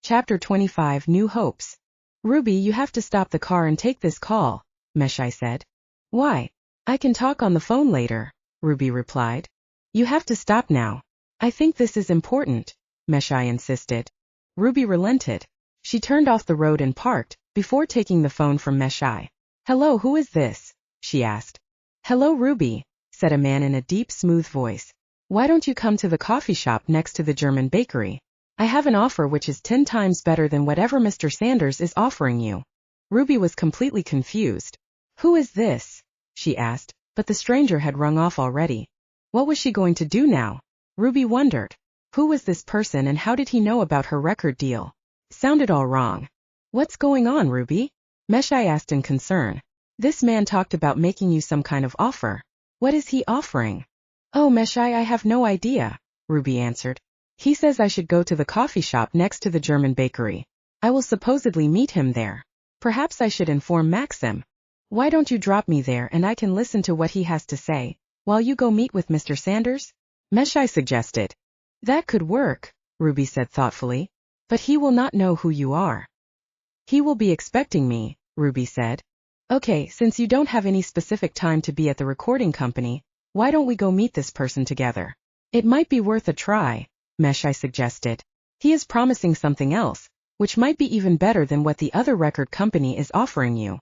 Chapter 25 New Hopes. Ruby, you have to stop the car and take this call, Meshai said. Why? I can talk on the phone later, Ruby replied. You have to stop now. I think this is important, Meshai insisted. Ruby relented. She turned off the road and parked, before taking the phone from Meshai. Hello, who is this? She asked. Hello, Ruby, said a man in a deep, smooth voice. Why don't you come to the coffee shop next to the German bakery? I have an offer which is 10 times better than whatever Mr. Sanders is offering you. Ruby was completely confused. Who is this? She asked, but the stranger had rung off already. What was she going to do now? Ruby wondered. Who was this person and how did he know about her record deal? Sounded all wrong. What's going on, Ruby? Meshai asked in concern. This man talked about making you some kind of offer. What is he offering? Oh, Meshai, I have no idea, Ruby answered. He says I should go to the coffee shop next to the German bakery. I will supposedly meet him there. Perhaps I should inform Maxim. Why don't you drop me there and I can listen to what he has to say, while you go meet with Mr. Sanders? Meshai suggested. That could work, Ruby said thoughtfully. But he will not know who you are. He will be expecting me, Ruby said. Okay, since you don't have any specific time to be at the recording company, why don't we go meet this person together? It might be worth a try, Meshai suggested. He is promising something else, which might be even better than what the other record company is offering you.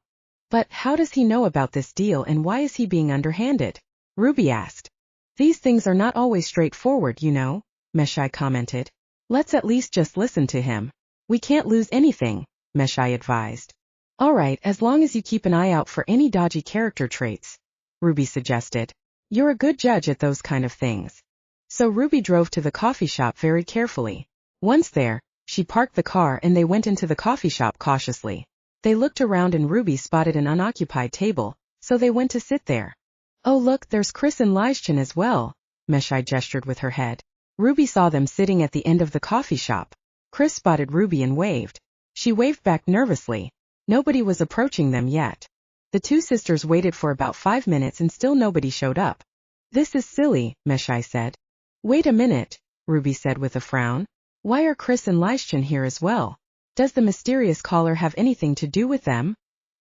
But how does he know about this deal and why is he being underhanded? Ruby asked. These things are not always straightforward, you know, Meshai commented. Let's at least just listen to him. We can't lose anything, Meshai advised. All right, as long as you keep an eye out for any dodgy character traits, Ruby suggested. You're a good judge at those kind of things. So Ruby drove to the coffee shop very carefully. Once there, she parked the car and they went into the coffee shop cautiously. They looked around and Ruby spotted an unoccupied table, so they went to sit there. Oh look, there's Chris and Leischen as well, Meshai gestured with her head. Ruby saw them sitting at the end of the coffee shop. Chris spotted Ruby and waved. She waved back nervously. Nobody was approaching them yet. The two sisters waited for about 5 minutes and still nobody showed up. This is silly, Meshai said. Wait a minute, Ruby said with a frown. Why are Chris and Leischen here as well? Does the mysterious caller have anything to do with them?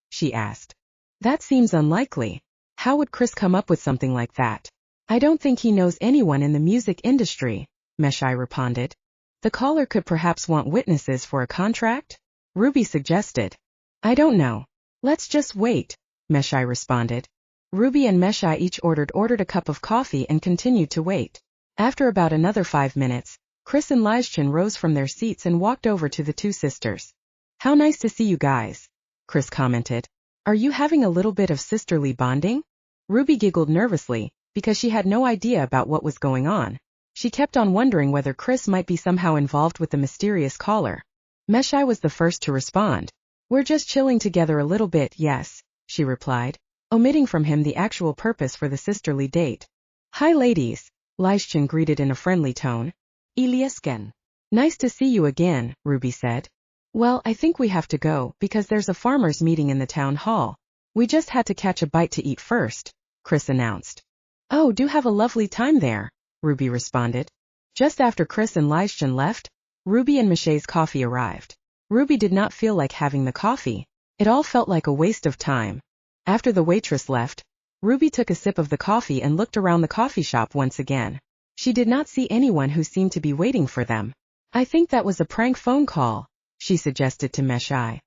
She asked. That seems unlikely. How would Chris come up with something like that? I don't think he knows anyone in the music industry, Meshai responded. The caller could perhaps want witnesses for a contract? Ruby suggested. I don't know. Let's just wait, Meshai responded. Ruby and Meshai each ordered a cup of coffee and continued to wait. After about another 5 minutes, Chris and Leischen rose from their seats and walked over to the two sisters. How nice to see you guys, Chris commented. Are you having a little bit of sisterly bonding? Ruby giggled nervously, because she had no idea about what was going on. She kept on wondering whether Chris might be somehow involved with the mysterious caller. Meshai was the first to respond. We're just chilling together a little bit, yes, she replied, omitting from him the actual purpose for the sisterly date. Hi ladies, Leischen greeted in a friendly tone. Iliesken. Nice to see you again, Ruby said. Well, I think we have to go, because there's a farmers' meeting in the town hall. We just had to catch a bite to eat first, Chris announced. Oh, do have a lovely time there, Ruby responded. Just after Chris and Leischen left, Ruby and Meshai's coffee arrived. Ruby did not feel like having the coffee. It all felt like a waste of time. After the waitress left, Ruby took a sip of the coffee and looked around the coffee shop once again. She did not see anyone who seemed to be waiting for them. I think that was a prank phone call, she suggested to Meshai.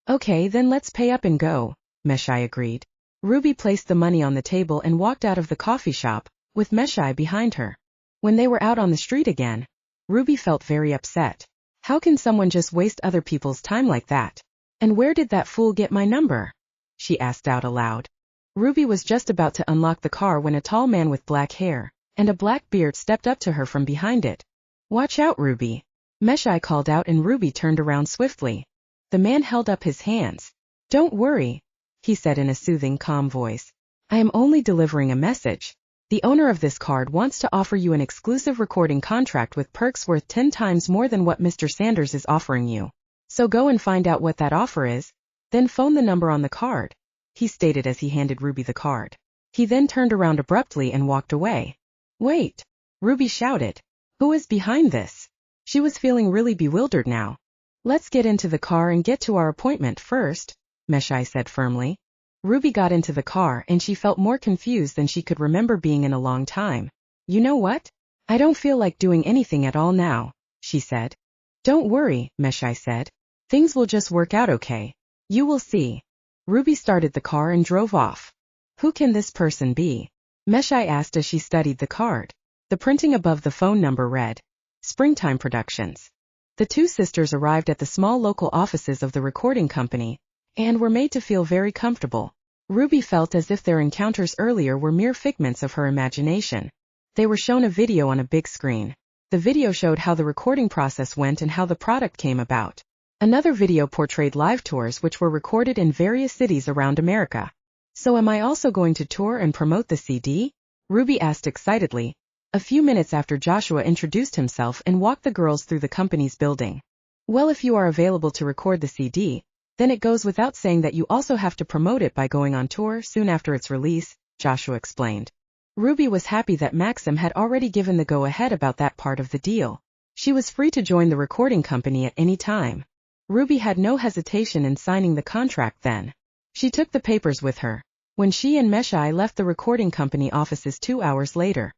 Okay, then let's pay up and go, Meshai agreed. Ruby placed the money on the table and walked out of the coffee shop, with Meshai behind her. When they were out on the street again, Ruby felt very upset. How can someone just waste other people's time like that? And where did that fool get my number? She asked out aloud. Ruby was just about to unlock the car when a tall man with black hair and a black beard stepped up to her from behind it. Watch out, Ruby, Meshai called out and Ruby turned around swiftly. The man held up his hands. Don't worry, he said in a soothing, calm voice. I am only delivering a message. The owner of this card wants to offer you an exclusive recording contract with perks worth 10 times more than what Mr. Sanders is offering you. So go and find out what that offer is, then phone the number on the card, he stated as he handed Ruby the card. He then turned around abruptly and walked away. Wait, Ruby shouted. Who is behind this? She was feeling really bewildered now. Let's get into the car and get to our appointment first, Meshai said firmly. Ruby got into the car and she felt more confused than she could remember being in a long time. You know what? I don't feel like doing anything at all now, she said. Don't worry, Meshai said. Things will just work out okay. You will see. Ruby started the car and drove off. Who can this person be? Meshai asked as she studied the card. The printing above the phone number read, Springtime Productions. The two sisters arrived at the small local offices of the recording company, and were made to feel very comfortable. Ruby felt as if their encounters earlier were mere figments of her imagination. They were shown a video on a big screen. The video showed how the recording process went and how the product came about. Another video portrayed live tours which were recorded in various cities around America. So am I also going to tour and promote the CD? Ruby asked excitedly, a few minutes after Joshua introduced himself and walked the girls through the company's building. Well, if you are available to record the CD, then it goes without saying that you also have to promote it by going on tour soon after its release, Joshua explained. Ruby was happy that Maxim had already given the go-ahead about that part of the deal. She was free to join the recording company at any time. Ruby had no hesitation in signing the contract then. She took the papers with her. When she and Meshai left the recording company offices 2 hours later.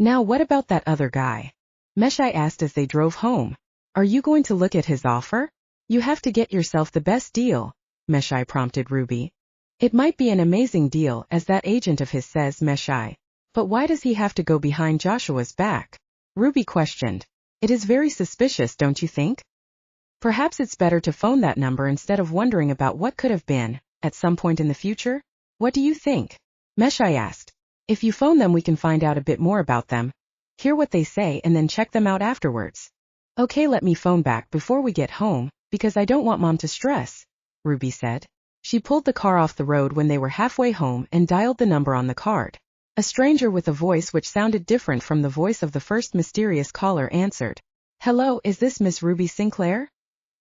Now what about that other guy? Meshai asked as they drove home. Are you going to look at his offer? You have to get yourself the best deal, Meshai prompted Ruby. It might be an amazing deal, as that agent of his says, Meshai. But why does he have to go behind Joshua's back? Ruby questioned. It is very suspicious, don't you think? Perhaps it's better to phone that number instead of wondering about what could have been, at some point in the future? What do you think? Meshai asked. If you phone them we can find out a bit more about them, hear what they say and then check them out afterwards. Okay, let me phone back before we get home, because I don't want Mom to stress, Ruby said. She pulled the car off the road when they were halfway home and dialed the number on the card. A stranger with a voice which sounded different from the voice of the first mysterious caller answered. Hello, is this Miss Ruby Sinclair?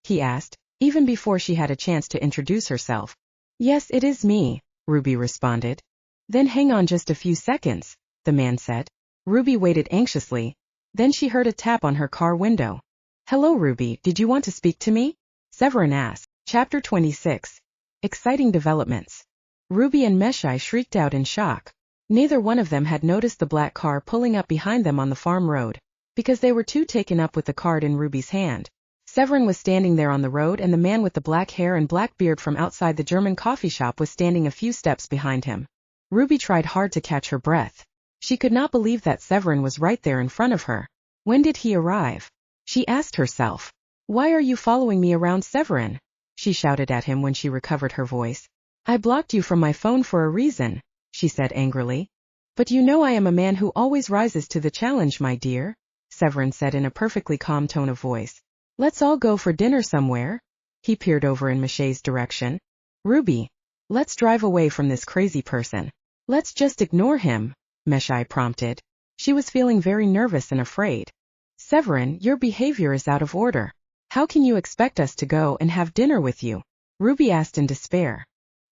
He asked, even before she had a chance to introduce herself. Yes, it is me, Ruby responded. Then hang on just a few seconds, the man said. Ruby waited anxiously. Then she heard a tap on her car window. Hello, Ruby, did you want to speak to me? Severin asked. Chapter 26. Exciting developments. Ruby and Meshai shrieked out in shock. Neither one of them had noticed the black car pulling up behind them on the farm road, because they were too taken up with the card in Ruby's hand. Severin was standing there on the road and the man with the black hair and black beard from outside the German coffee shop was standing a few steps behind him. Ruby tried hard to catch her breath. She could not believe that Severin was right there in front of her. When did he arrive? She asked herself. Why are you following me around, Severin? She shouted at him when she recovered her voice. I blocked you from my phone for a reason, she said angrily. But you know I am a man who always rises to the challenge, my dear, Severin said in a perfectly calm tone of voice. Let's all go for dinner somewhere. He peered over in Meshai's direction. Ruby, let's drive away from this crazy person. Let's just ignore him, Meshai prompted. She was feeling very nervous and afraid. Severin, your behavior is out of order. How can you expect us to go and have dinner with you? Ruby asked in despair.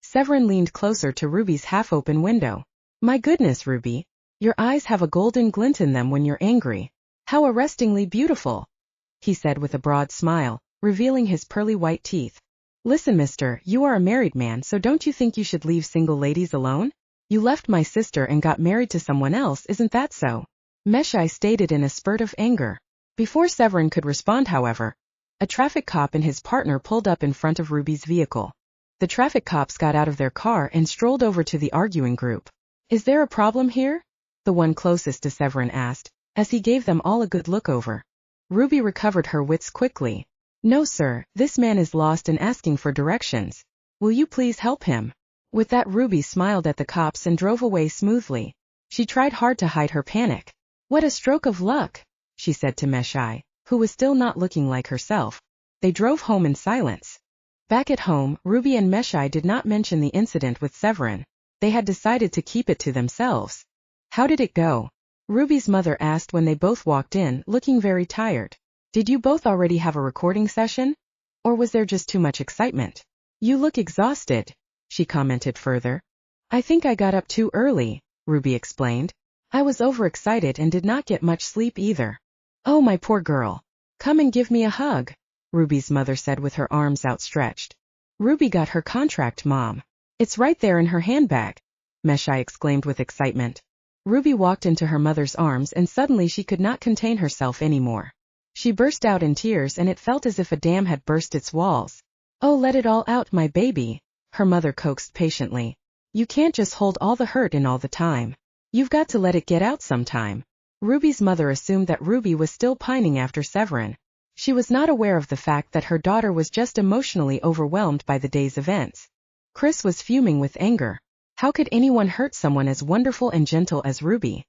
Severin leaned closer to Ruby's half-open window. My goodness, Ruby, your eyes have a golden glint in them when you're angry. How arrestingly beautiful, he said with a broad smile, revealing his pearly white teeth. Listen, mister, you are a married man, so don't you think you should leave single ladies alone? You left my sister and got married to someone else, isn't that so? Meshai stated in a spurt of anger. Before Severin could respond, however, a traffic cop and his partner pulled up in front of Ruby's vehicle. The traffic cops got out of their car and strolled over to the arguing group. Is there a problem here? The one closest to Severin asked, as he gave them all a good look over. Ruby recovered her wits quickly. No, sir, this man is lost and asking for directions. Will you please help him? With that, Ruby smiled at the cops and drove away smoothly. She tried hard to hide her panic. What a stroke of luck, she said to Meshai, who was still not looking like herself. They drove home in silence. Back at home, Ruby and Meshai did not mention the incident with Severin. They had decided to keep it to themselves. How did it go? Ruby's mother asked when they both walked in, looking very tired. Did you both already have a recording session? Or was there just too much excitement? You look exhausted, she commented further. I think I got up too early, Ruby explained. I was overexcited and did not get much sleep either. Oh, my poor girl. Come and give me a hug, Ruby's mother said with her arms outstretched. Ruby got her contract, Mom. It's right there in her handbag, Meshai exclaimed with excitement. Ruby walked into her mother's arms and suddenly she could not contain herself anymore. She burst out in tears and it felt as if a dam had burst its walls. Oh, let it all out, my baby, her mother coaxed patiently. You can't just hold all the hurt in all the time. You've got to let it get out sometime. Ruby's mother assumed that Ruby was still pining after Severin. She was not aware of the fact that her daughter was just emotionally overwhelmed by the day's events. Chris was fuming with anger. How could anyone hurt someone as wonderful and gentle as Ruby?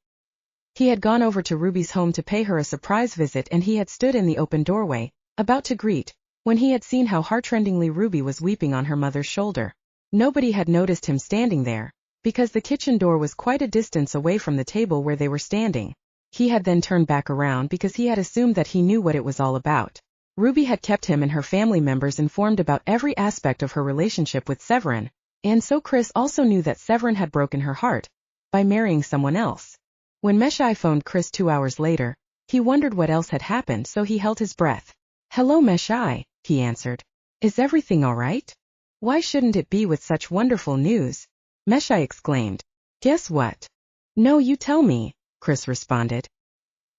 He had gone over to Ruby's home to pay her a surprise visit and he had stood in the open doorway, about to greet, when he had seen how heartrendingly Ruby was weeping on her mother's shoulder. Nobody had noticed him standing there, because the kitchen door was quite a distance away from the table where they were standing. He had then turned back around because he had assumed that he knew what it was all about. Ruby had kept him and her family members informed about every aspect of her relationship with Severin, and so Chris also knew that Severin had broken her heart by marrying someone else. When Meshai phoned Chris 2 hours later, he wondered what else had happened, so he held his breath. Hello, Meshai, he answered. Is everything all right? Why shouldn't it be with such wonderful news? Meshai exclaimed. Guess what? No, you tell me, Chris responded.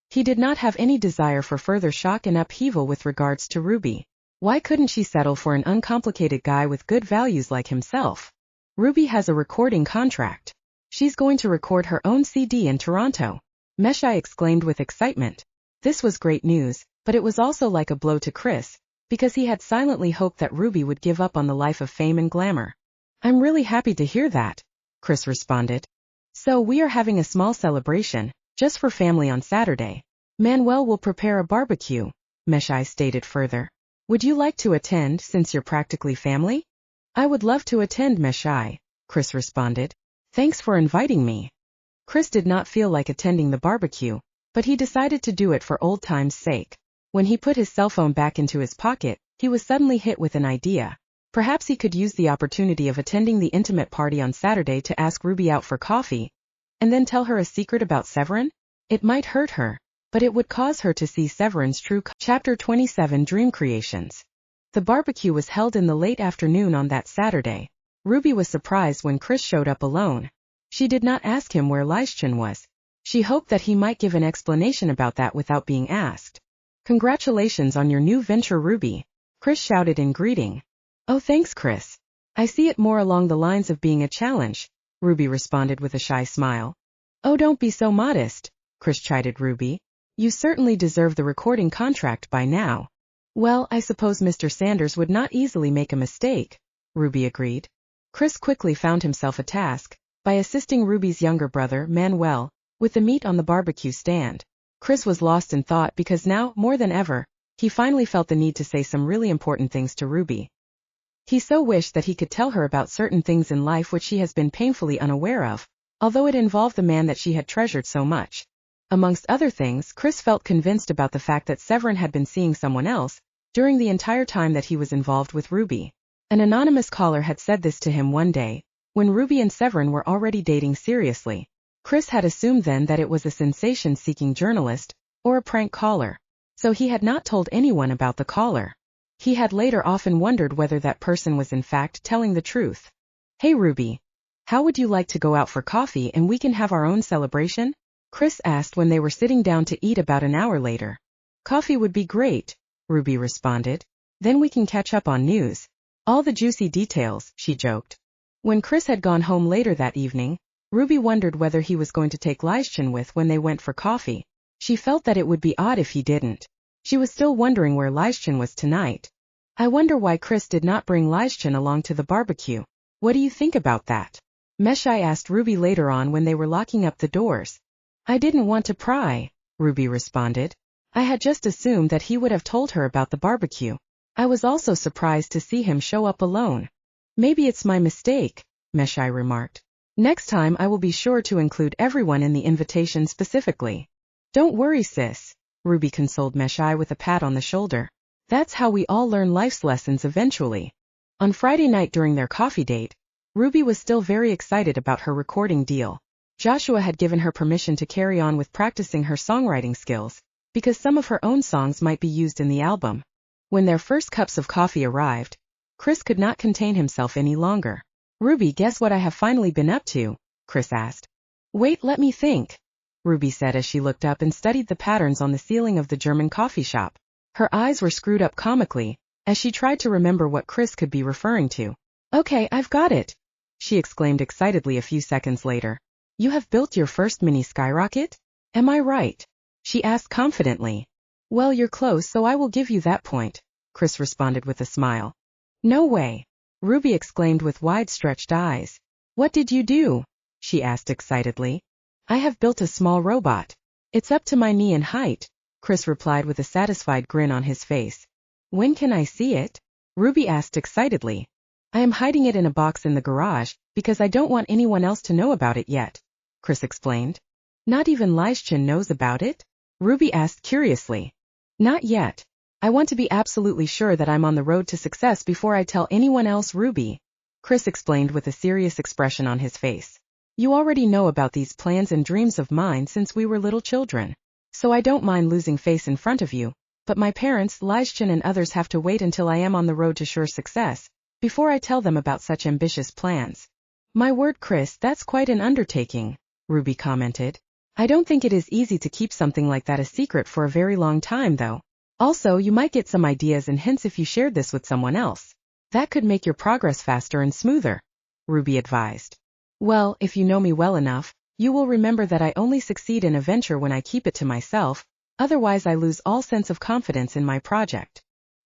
He did not have any desire for further shock and upheaval with regards to Ruby. Why couldn't she settle for an uncomplicated guy with good values like himself? Ruby has a recording contract. She's going to record her own CD in Toronto, Meshai exclaimed with excitement. This was great news, but it was also like a blow to Chris, because he had silently hoped that Ruby would give up on the life of fame and glamour. I'm really happy to hear that, Chris responded. So we are having a small celebration, just for family on Saturday. Manuel will prepare a barbecue, Meshai stated further. Would you like to attend since you're practically family? I would love to attend, Meshai, Chris responded. Thanks for inviting me. Chris did not feel like attending the barbecue, but he decided to do it for old time's sake. When he put his cell phone back into his pocket, he was suddenly hit with an idea. Perhaps he could use the opportunity of attending the intimate party on Saturday to ask Ruby out for coffee, and then tell her a secret about Severin? It might hurt her, but it would cause her to see Severin's true Chapter 27 Dream Creations. The barbecue was held in the late afternoon on that Saturday. Ruby was surprised when Chris showed up alone. She did not ask him where Lyschen was. She hoped that he might give an explanation about that without being asked. Congratulations on your new venture, Ruby, Chris shouted in greeting. Oh, thanks, Chris. I see it more along the lines of being a challenge, Ruby responded with a shy smile. Oh, don't be so modest, Chris chided Ruby. You certainly deserve the recording contract by now. Well, I suppose Mr. Sanders would not easily make a mistake, Ruby agreed. Chris quickly found himself a task, by assisting Ruby's younger brother, Manuel, with the meat on the barbecue stand. Chris was lost in thought because now, more than ever, he finally felt the need to say some really important things to Ruby. He so wished that he could tell her about certain things in life which she has been painfully unaware of, although it involved the man that she had treasured so much. Amongst other things, Chris felt convinced about the fact that Severin had been seeing someone else during the entire time that he was involved with Ruby. An anonymous caller had said this to him one day, when Ruby and Severin were already dating seriously. Chris had assumed then that it was a sensation-seeking journalist, or a prank caller, so he had not told anyone about the caller. He had later often wondered whether that person was in fact telling the truth. Hey Ruby, how would you like to go out for coffee and we can have our own celebration? Chris asked when they were sitting down to eat about an hour later. Coffee would be great, Ruby responded. Then we can catch up on news. All the juicy details, she joked. When Chris had gone home later that evening, Ruby wondered whether he was going to take Lyschen with when they went for coffee. She felt that it would be odd if he didn't. She was still wondering where Lyschen was tonight. I wonder why Chris did not bring Lyschen along to the barbecue. What do you think about that? Meshai asked Ruby later on when they were locking up the doors. I didn't want to pry, Ruby responded. I had just assumed that he would have told her about the barbecue. I was also surprised to see him show up alone. Maybe it's my mistake, Meshai remarked. Next time I will be sure to include everyone in the invitation specifically. Don't worry, sis, Ruby consoled Meshai with a pat on the shoulder. That's how we all learn life's lessons eventually. On Friday night during their coffee date, Ruby was still very excited about her recording deal. Joshua had given her permission to carry on with practicing her songwriting skills, because some of her own songs might be used in the album. When their first cups of coffee arrived, Chris could not contain himself any longer. Ruby, guess what I have finally been up to? Chris asked. Wait, let me think, Ruby said as she looked up and studied the patterns on the ceiling of the German coffee shop. Her eyes were screwed up comically, as she tried to remember what Chris could be referring to. Okay, I've got it, she exclaimed excitedly a few seconds later. You have built your first mini skyrocket? Am I right? She asked confidently. Well, you're close, so I will give you that point, Chris responded with a smile. No way, Ruby exclaimed with wide-stretched eyes. What did you do? She asked excitedly. I have built a small robot. It's up to my knee in height, Chris replied with a satisfied grin on his face. When can I see it? Ruby asked excitedly. I am hiding it in a box in the garage, because I don't want anyone else to know about it yet, Chris explained. Not even Leischen knows about it? Ruby asked curiously. Not yet. I want to be absolutely sure that I'm on the road to success before I tell anyone else, Ruby, Chris explained with a serious expression on his face. You already know about these plans and dreams of mine since we were little children. So I don't mind losing face in front of you, but my parents, Leischen and others have to wait until I am on the road to sure success, before I tell them about such ambitious plans. My word, Chris, that's quite an undertaking, Ruby commented. I don't think it is easy to keep something like that a secret for a very long time, though. Also, you might get some ideas and hints if you shared this with someone else. That could make your progress faster and smoother, Ruby advised. Well, if you know me well enough, you will remember that I only succeed in a venture when I keep it to myself, otherwise I lose all sense of confidence in my project.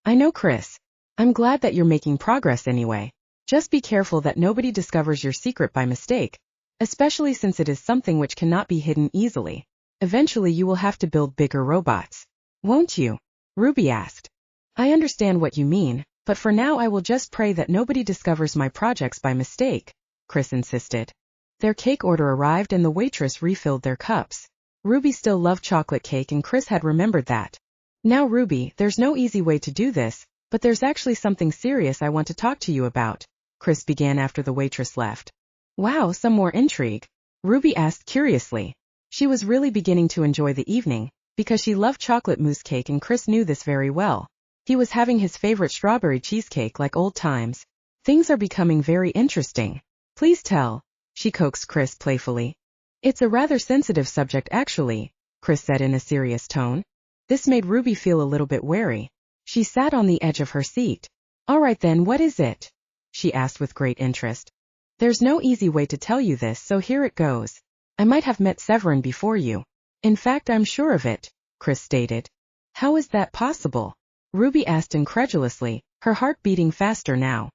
I know, Chris. I'm glad that you're making progress anyway. Just be careful that nobody discovers your secret by mistake, especially since it is something which cannot be hidden easily. Eventually you will have to build bigger robots. Won't you? Ruby asked. I understand what you mean, but for now I will just pray that nobody discovers my projects by mistake, Chris insisted. Their cake order arrived and the waitress refilled their cups. Ruby still loved chocolate cake and Chris had remembered that. Now Ruby, there's no easy way to do this, but there's actually something serious I want to talk to you about, Chris began after the waitress left. Wow, some more intrigue? Ruby asked curiously. She was really beginning to enjoy the evening, because she loved chocolate mousse cake and Chris knew this very well. He was having his favorite strawberry cheesecake like old times. Things are becoming very interesting. Please tell, she coaxed Chris playfully. It's a rather sensitive subject actually, Chris said in a serious tone. This made Ruby feel a little bit wary. She sat on the edge of her seat. All right then, what is it? She asked with great interest. There's no easy way to tell you this, so here it goes. I might have met Severin before you. In fact, I'm sure of it, Chris stated. How is that possible? Ruby asked incredulously, her heart beating faster now.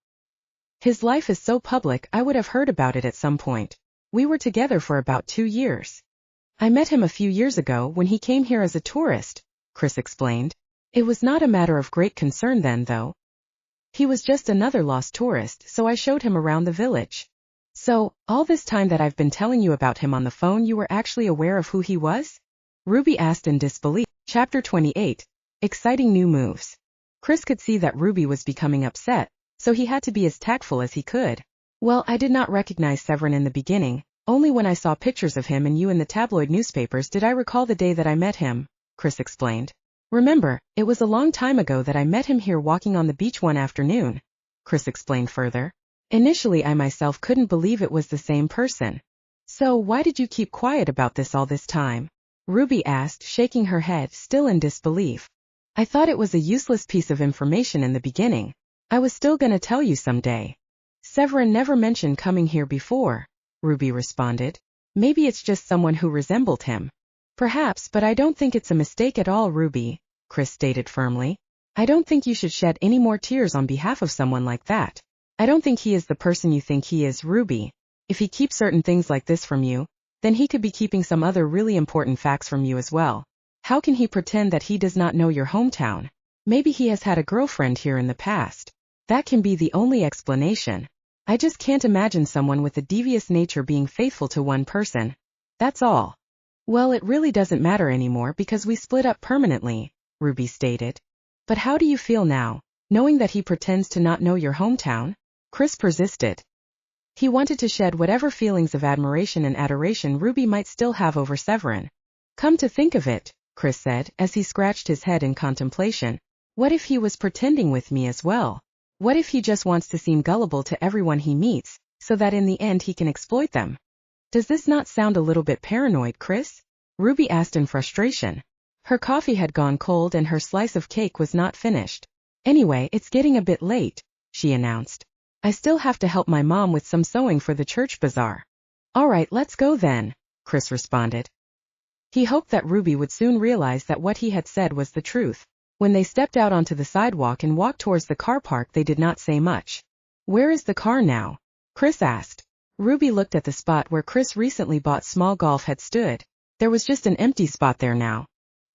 His life is so public, I would have heard about it at some point. We were together for about 2 years. I met him a few years ago when he came here as a tourist, Chris explained. It was not a matter of great concern then, though. He was just another lost tourist, so I showed him around the village. So, all this time that I've been telling you about him on the phone, you were actually aware of who he was? Ruby asked in disbelief. Chapter 28. Exciting new moves. Chris could see that Ruby was becoming upset, so he had to be as tactful as he could. Well, I did not recognize Severin in the beginning. Only when I saw pictures of him and you in the tabloid newspapers did I recall the day that I met him, Chris explained. Remember, it was a long time ago that I met him here walking on the beach one afternoon, Chris explained further. Initially I myself couldn't believe it was the same person. So why did you keep quiet about this all this time? Ruby asked, shaking her head, still in disbelief. I thought it was a useless piece of information in the beginning. I was still gonna tell you someday. Severin never mentioned coming here before, Ruby responded. Maybe it's just someone who resembled him. Perhaps, but I don't think it's a mistake at all, Ruby, Chris stated firmly. I don't think you should shed any more tears on behalf of someone like that. I don't think he is the person you think he is, Ruby. If he keeps certain things like this from you, then he could be keeping some other really important facts from you as well. How can he pretend that he does not know your hometown? Maybe he has had a girlfriend here in the past. That can be the only explanation. I just can't imagine someone with a devious nature being faithful to one person. That's all. Well, it really doesn't matter anymore because we split up permanently, Ruby stated. But how do you feel now, knowing that he pretends to not know your hometown? Chris persisted. He wanted to shed whatever feelings of admiration and adoration Ruby might still have over Severin. Come to think of it, Chris said, as he scratched his head in contemplation. What if he was pretending with me as well? What if he just wants to seem gullible to everyone he meets, so that in the end he can exploit them? Does this not sound a little bit paranoid, Chris? Ruby asked in frustration. Her coffee had gone cold and her slice of cake was not finished. Anyway, it's getting a bit late, she announced. I still have to help my mom with some sewing for the church bazaar. All right, let's go then, Chris responded. He hoped that Ruby would soon realize that what he had said was the truth. When they stepped out onto the sidewalk and walked towards the car park, they did not say much. Where is the car now? Chris asked. Ruby looked at the spot where Chris' recently bought small golf had stood. There was just an empty spot there now.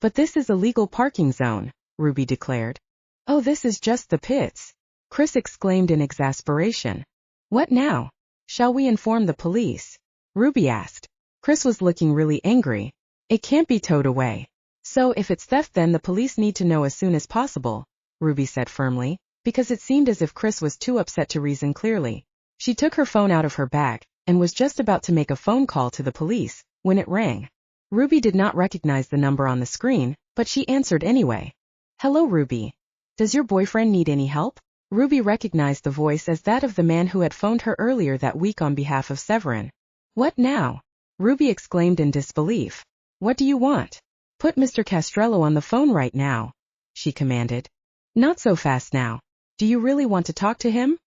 But this is a legal parking zone, Ruby declared. Oh, this is just the pits, Chris exclaimed in exasperation. What now? Shall we inform the police? Ruby asked. Chris was looking really angry. It can't be towed away. So if it's theft, then the police need to know as soon as possible, Ruby said firmly, because it seemed as if Chris was too upset to reason clearly. She took her phone out of her bag and was just about to make a phone call to the police when it rang. Ruby did not recognize the number on the screen, but she answered anyway. Hello, Ruby. Does your boyfriend need any help? Ruby recognized the voice as that of the man who had phoned her earlier that week on behalf of Severin. What now? Ruby exclaimed in disbelief. What do you want? Put Mr. Castrello on the phone right now, she commanded. Not so fast now. Do you really want to talk to him?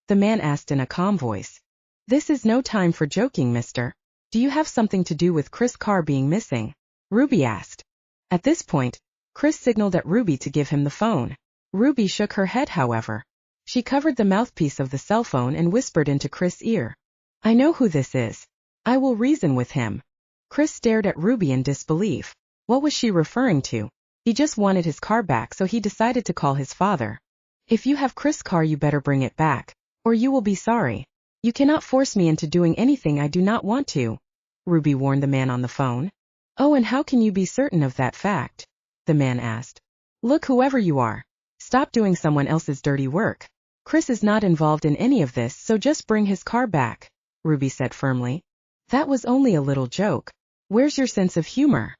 The man asked in a calm voice. This is no time for joking, mister. Do you have something to do with Chris' car being missing? Ruby asked. At this point, Chris signaled at Ruby to give him the phone. Ruby shook her head, however. She covered the mouthpiece of the cell phone and whispered into Chris' ear. I know who this is. I will reason with him. Chris stared at Ruby in disbelief. What was she referring to? He just wanted his car back, so he decided to call his father. If you have Chris' car, you better bring it back, or you will be sorry. You cannot force me into doing anything I do not want to, Ruby warned the man on the phone. Oh, and how can you be certain of that fact? The man asked. Look, whoever you are, stop doing someone else's dirty work. Chris is not involved in any of this, so just bring his car back, Ruby said firmly. That was only a little joke. Where's your sense of humor?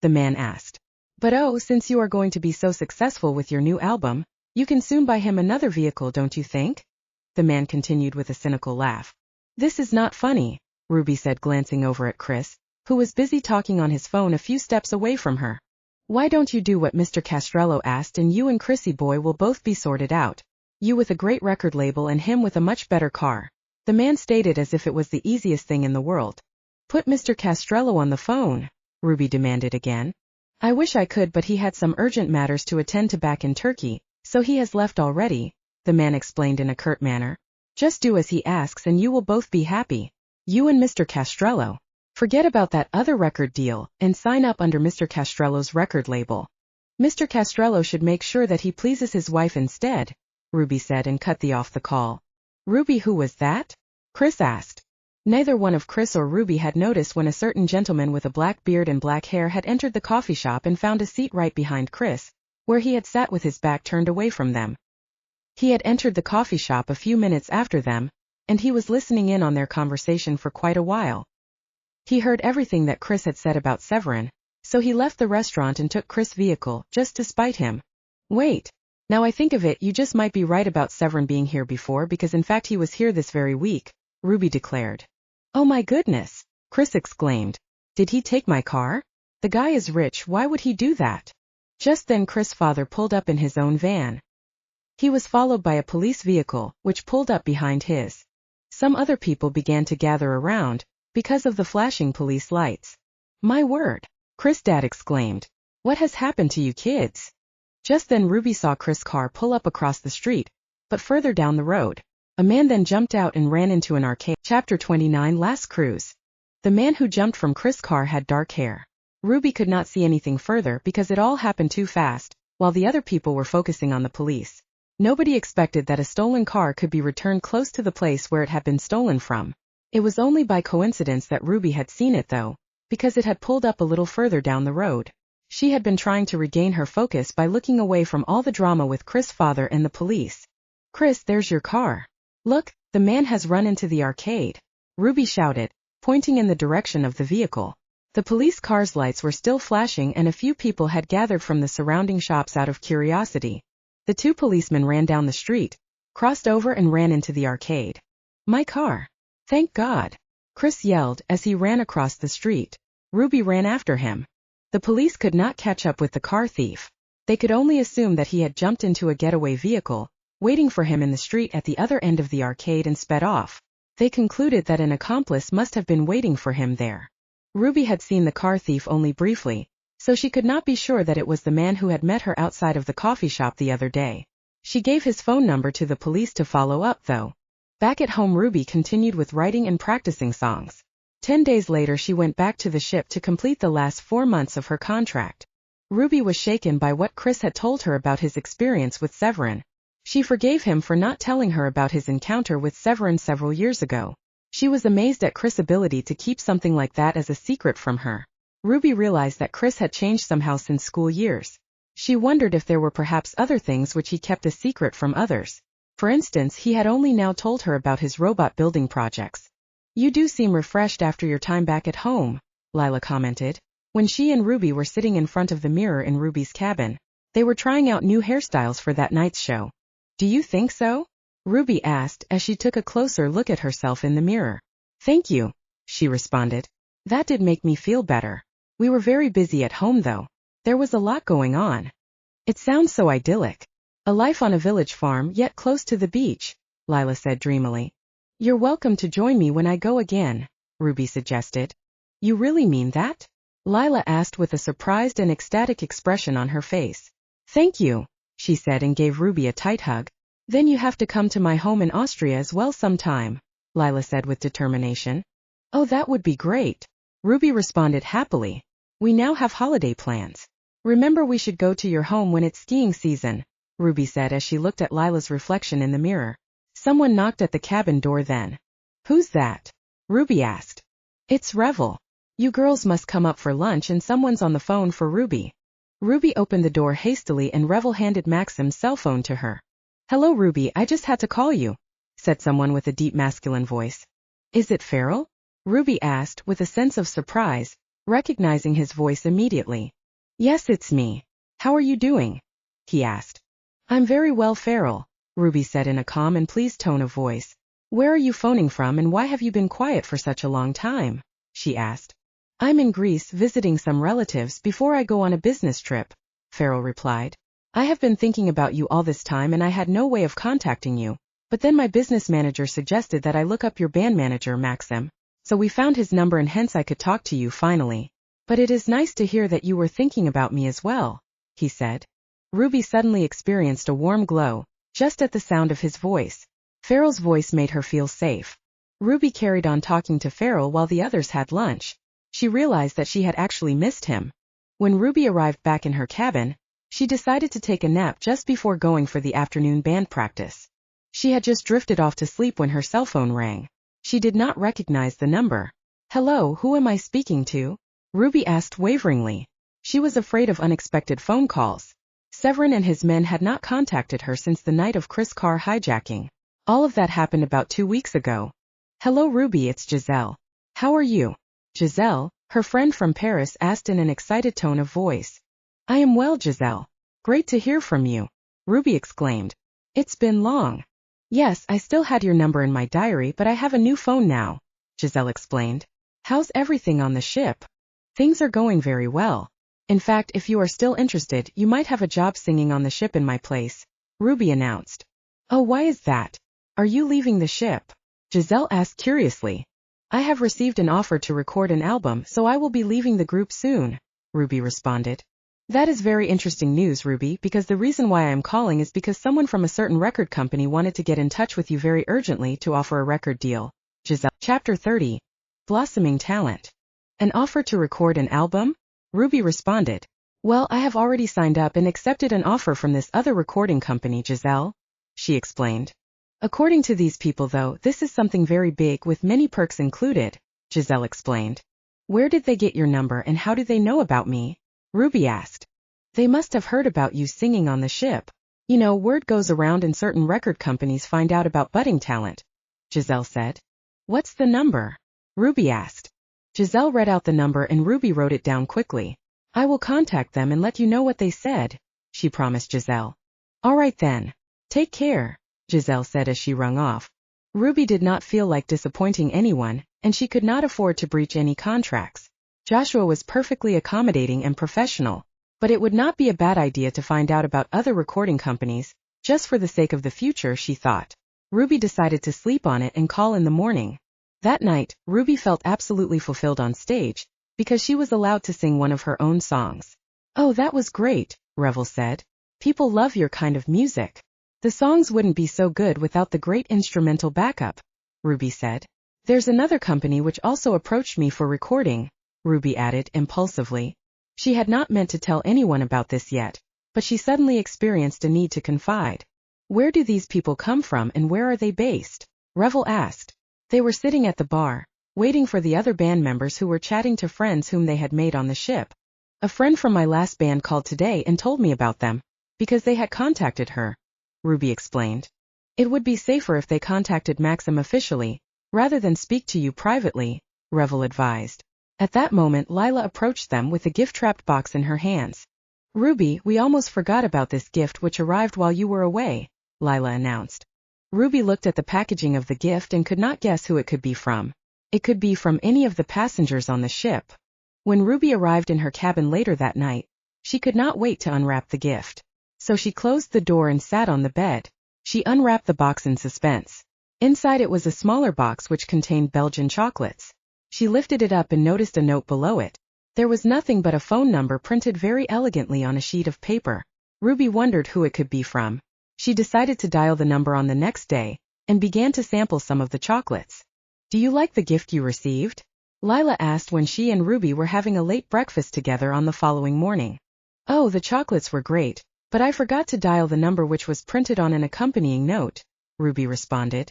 The man asked. But oh, since you are going to be so successful with your new album, you can soon buy him another vehicle, don't you think? The man continued with a cynical laugh. This is not funny, Ruby said, glancing over at Chris, who was busy talking on his phone a few steps away from her. Why don't you do what Mr. Castrello asked, and you and Chrissy boy will both be sorted out. You with a great record label and him with a much better car. The man stated as if it was the easiest thing in the world. Put Mr. Castrello on the phone, Ruby demanded again. I wish I could, but he had some urgent matters to attend to back in Turkey, so he has left already, the man explained in a curt manner. Just do as he asks and you will both be happy. You and Mr. Castrello. Forget about that other record deal and sign up under Mr. Castrello's record label. Mr. Castrello should make sure that he pleases his wife instead, Ruby said and cut off the call. Ruby, who was that? Chris asked. Neither one of Chris or Ruby had noticed when a certain gentleman with a black beard and black hair had entered the coffee shop and found a seat right behind Chris, where he had sat with his back turned away from them. He had entered the coffee shop a few minutes after them, and he was listening in on their conversation for quite a while. He heard everything that Chris had said about Severin, so he left the restaurant and took Chris' vehicle, just to spite him. Wait. Now I think of it, you just might be right about Severin being here before, because in fact he was here this very week, Ruby declared. Oh my goodness, Chris exclaimed. Did he take my car? The guy is rich, why would he do that? Just then Chris' father pulled up in his own van. He was followed by a police vehicle, which pulled up behind his. Some other people began to gather around, because of the flashing police lights. My word, Chris' dad exclaimed. What has happened to you kids? Just then Ruby saw Chris' car pull up across the street, but further down the road. A man then jumped out and ran into an arcade. Chapter 29, Last Cruise. The man who jumped from Chris' car had dark hair. Ruby could not see anything further because it all happened too fast, while the other people were focusing on the police. Nobody expected that a stolen car could be returned close to the place where it had been stolen from. It was only by coincidence that Ruby had seen it though, because it had pulled up a little further down the road. She had been trying to regain her focus by looking away from all the drama with Chris' father and the police. Chris, there's your car. Look, the man has run into the arcade, Ruby shouted, pointing in the direction of the vehicle. The police car's lights were still flashing and a few people had gathered from the surrounding shops out of curiosity. The two policemen ran down the street, crossed over and ran into the arcade. My car. Thank God, Chris yelled as he ran across the street. Ruby ran after him. The police could not catch up with the car thief. They could only assume that he had jumped into a getaway vehicle, waiting for him in the street at the other end of the arcade and sped off. They concluded that an accomplice must have been waiting for him there. Ruby had seen the car thief only briefly, so she could not be sure that it was the man who had met her outside of the coffee shop the other day. She gave his phone number to the police to follow up though. Back at home, Ruby continued with writing and practicing songs. 10 days later she went back to the ship to complete the last 4 months of her contract. Ruby was shaken by what Chris had told her about his experience with Severin. She forgave him for not telling her about his encounter with Severin several years ago. She was amazed at Chris' ability to keep something like that as a secret from her. Ruby realized that Chris had changed somehow since school years. She wondered if there were perhaps other things which he kept a secret from others. For instance, he had only now told her about his robot building projects. You do seem refreshed after your time back at home, Lila commented. When she and Ruby were sitting in front of the mirror in Ruby's cabin, they were trying out new hairstyles for that night's show. Do you think so? Ruby asked as she took a closer look at herself in the mirror. Thank you, she responded. That did make me feel better. We were very busy at home though. There was a lot going on. It sounds so idyllic. A life on a village farm yet close to the beach, Lila said dreamily. You're welcome to join me when I go again, Ruby suggested. You really mean that? Lila asked with a surprised and ecstatic expression on her face. Thank you, she said and gave Ruby a tight hug. Then you have to come to my home in Austria as well sometime, Lila said with determination. Oh, that would be great, Ruby responded happily. We now have holiday plans. Remember, we should go to your home when it's skiing season, Ruby said as she looked at Lila's reflection in the mirror. Someone knocked at the cabin door then. Who's that? Ruby asked. It's Revel. You girls must come up for lunch and someone's on the phone for Ruby. Ruby opened the door hastily and Revel handed Maxim's cell phone to her. Hello Ruby, I just had to call you, said someone with a deep masculine voice. Is it Farrell? Ruby asked with a sense of surprise, recognizing his voice immediately. Yes, it's me. How are you doing? He asked. I'm very well, Farrell, Ruby said in a calm and pleased tone of voice. Where are you phoning from and why have you been quiet for such a long time? She asked. I'm in Greece visiting some relatives before I go on a business trip, Farrell replied. I have been thinking about you all this time and I had no way of contacting you, but then my business manager suggested that I look up your band manager Maxim, so we found his number and hence I could talk to you finally. But it is nice to hear that you were thinking about me as well, he said. Ruby suddenly experienced a warm glow, just at the sound of his voice. Farrell's voice made her feel safe. Ruby carried on talking to Farrell while the others had lunch. She realized that she had actually missed him. When Ruby arrived back in her cabin, she decided to take a nap just before going for the afternoon band practice. She had just drifted off to sleep when her cell phone rang. She did not recognize the number. Hello, who am I speaking to? Ruby asked waveringly. She was afraid of unexpected phone calls. Severin and his men had not contacted her since the night of Chris' car hijacking. All of that happened about 2 weeks ago. Hello Ruby, it's Giselle. How are you? Giselle, her friend from Paris, asked in an excited tone of voice. I am well, Giselle. Great to hear from you, Ruby exclaimed. It's been long. Yes, I still had your number in my diary, but I have a new phone now, Giselle explained. How's everything on the ship? Things are going very well. In fact, if you are still interested, you might have a job singing on the ship in my place, Ruby announced. Oh, why is that? Are you leaving the ship? Giselle asked curiously. I have received an offer to record an album, so I will be leaving the group soon, Ruby responded. That is very interesting news, Ruby, because the reason why I am calling is because someone from a certain record company wanted to get in touch with you very urgently to offer a record deal. Giselle. Chapter 30. Blossoming Talent. An offer to record an album? Ruby responded. Well, I have already signed up and accepted an offer from this other recording company, Giselle, she explained. According to these people though, this is something very big with many perks included, Giselle explained. Where did they get your number and how do they know about me? Ruby asked. They must have heard about you singing on the ship. You know, word goes around and certain record companies find out about budding talent, Giselle said. What's the number? Ruby asked. Giselle read out the number and Ruby wrote it down quickly. I will contact them and let you know what they said, she promised Giselle. All right then. Take care, Giselle said as she rung off. Ruby did not feel like disappointing anyone, and she could not afford to breach any contracts. Joshua was perfectly accommodating and professional, but it would not be a bad idea to find out about other recording companies, just for the sake of the future, she thought. Ruby decided to sleep on it and call in the morning. That night, Ruby felt absolutely fulfilled on stage, because she was allowed to sing one of her own songs. Oh, that was great, Revel said. People love your kind of music. The songs wouldn't be so good without the great instrumental backup, Ruby said. There's another company which also approached me for recording, Ruby added impulsively. She had not meant to tell anyone about this yet, but she suddenly experienced a need to confide. Where do these people come from and where are they based? Revel asked. They were sitting at the bar, waiting for the other band members who were chatting to friends whom they had made on the ship. A friend from my last band called today and told me about them, because they had contacted her, Ruby explained. It would be safer if they contacted Maxim officially, rather than speak to you privately, Revel advised. At that moment Lila approached them with a gift-wrapped box in her hands. Ruby, we almost forgot about this gift which arrived while you were away, Lila announced. Ruby looked at the packaging of the gift and could not guess who it could be from. It could be from any of the passengers on the ship. When Ruby arrived in her cabin later that night, she could not wait to unwrap the gift. So she closed the door and sat on the bed. She unwrapped the box in suspense. Inside it was a smaller box which contained Belgian chocolates. She lifted it up and noticed a note below it. There was nothing but a phone number printed very elegantly on a sheet of paper. Ruby wondered who it could be from. She decided to dial the number on the next day, and began to sample some of the chocolates. Do you like the gift you received? Lila asked when she and Ruby were having a late breakfast together on the following morning. Oh, the chocolates were great, but I forgot to dial the number which was printed on an accompanying note, Ruby responded.